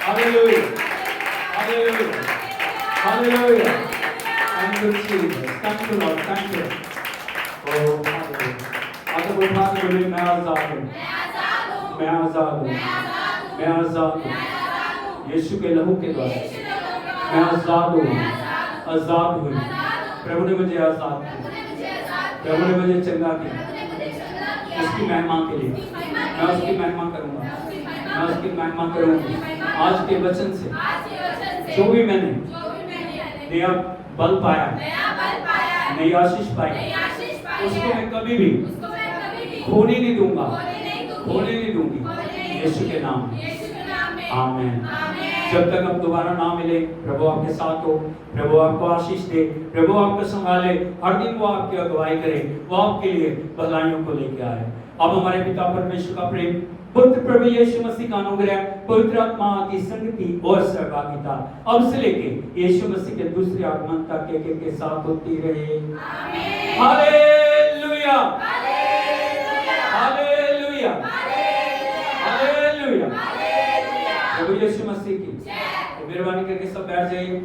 hallelujah, hallelujah, hallelujah. Thank you Jesus, thank you Lord, thank you। आगे बढ़ा के बोले मैं आजाद हूँ, मैं आजाद हूँ, मैं आजाद हूँ यीशु के लहू के द्वारा मैं आजाद हूँ, आजाद हूँ। प्रभु ने मुझे आजाद किया, प्रभु ने मुझे चंगा किया। उसकी महिमा के लिए मैं उसकी महिमा करूँगा, मैं उसकी महिमा करूँगा। आज के वचन से जो भी मैंने नया बल पाया, नई आशीष पाई, उसको मैं कभी भी खोने नहीं दूंगा, खोने नहीं दूंगी यीशु के नाम में। आमीन। जब तक हम दोबारा ना मिले, प्रभु आपके साथ हो, प्रभु आपको आशीष दे, प्रभु आपको संभाले, हर दिन वो आपकी अगुवाई करे, वो आपके लिए भलाइयों को लेके आए। अब हमारे पिता परमेश्वर का प्रेम, पुत्र प्रभु यीशु मसीह का अनुग्रह, पवित्र आत्मा की संगति और सहभागिता अब से लेके यीशु मसीह के दूसरे आगमन तक एक के साथ होती रहे। आमीन। Hallelujah, hallelujah, hallelujah. प्रभु यीशु मसीह की मेहरबानी करके सब बैठ जाइए।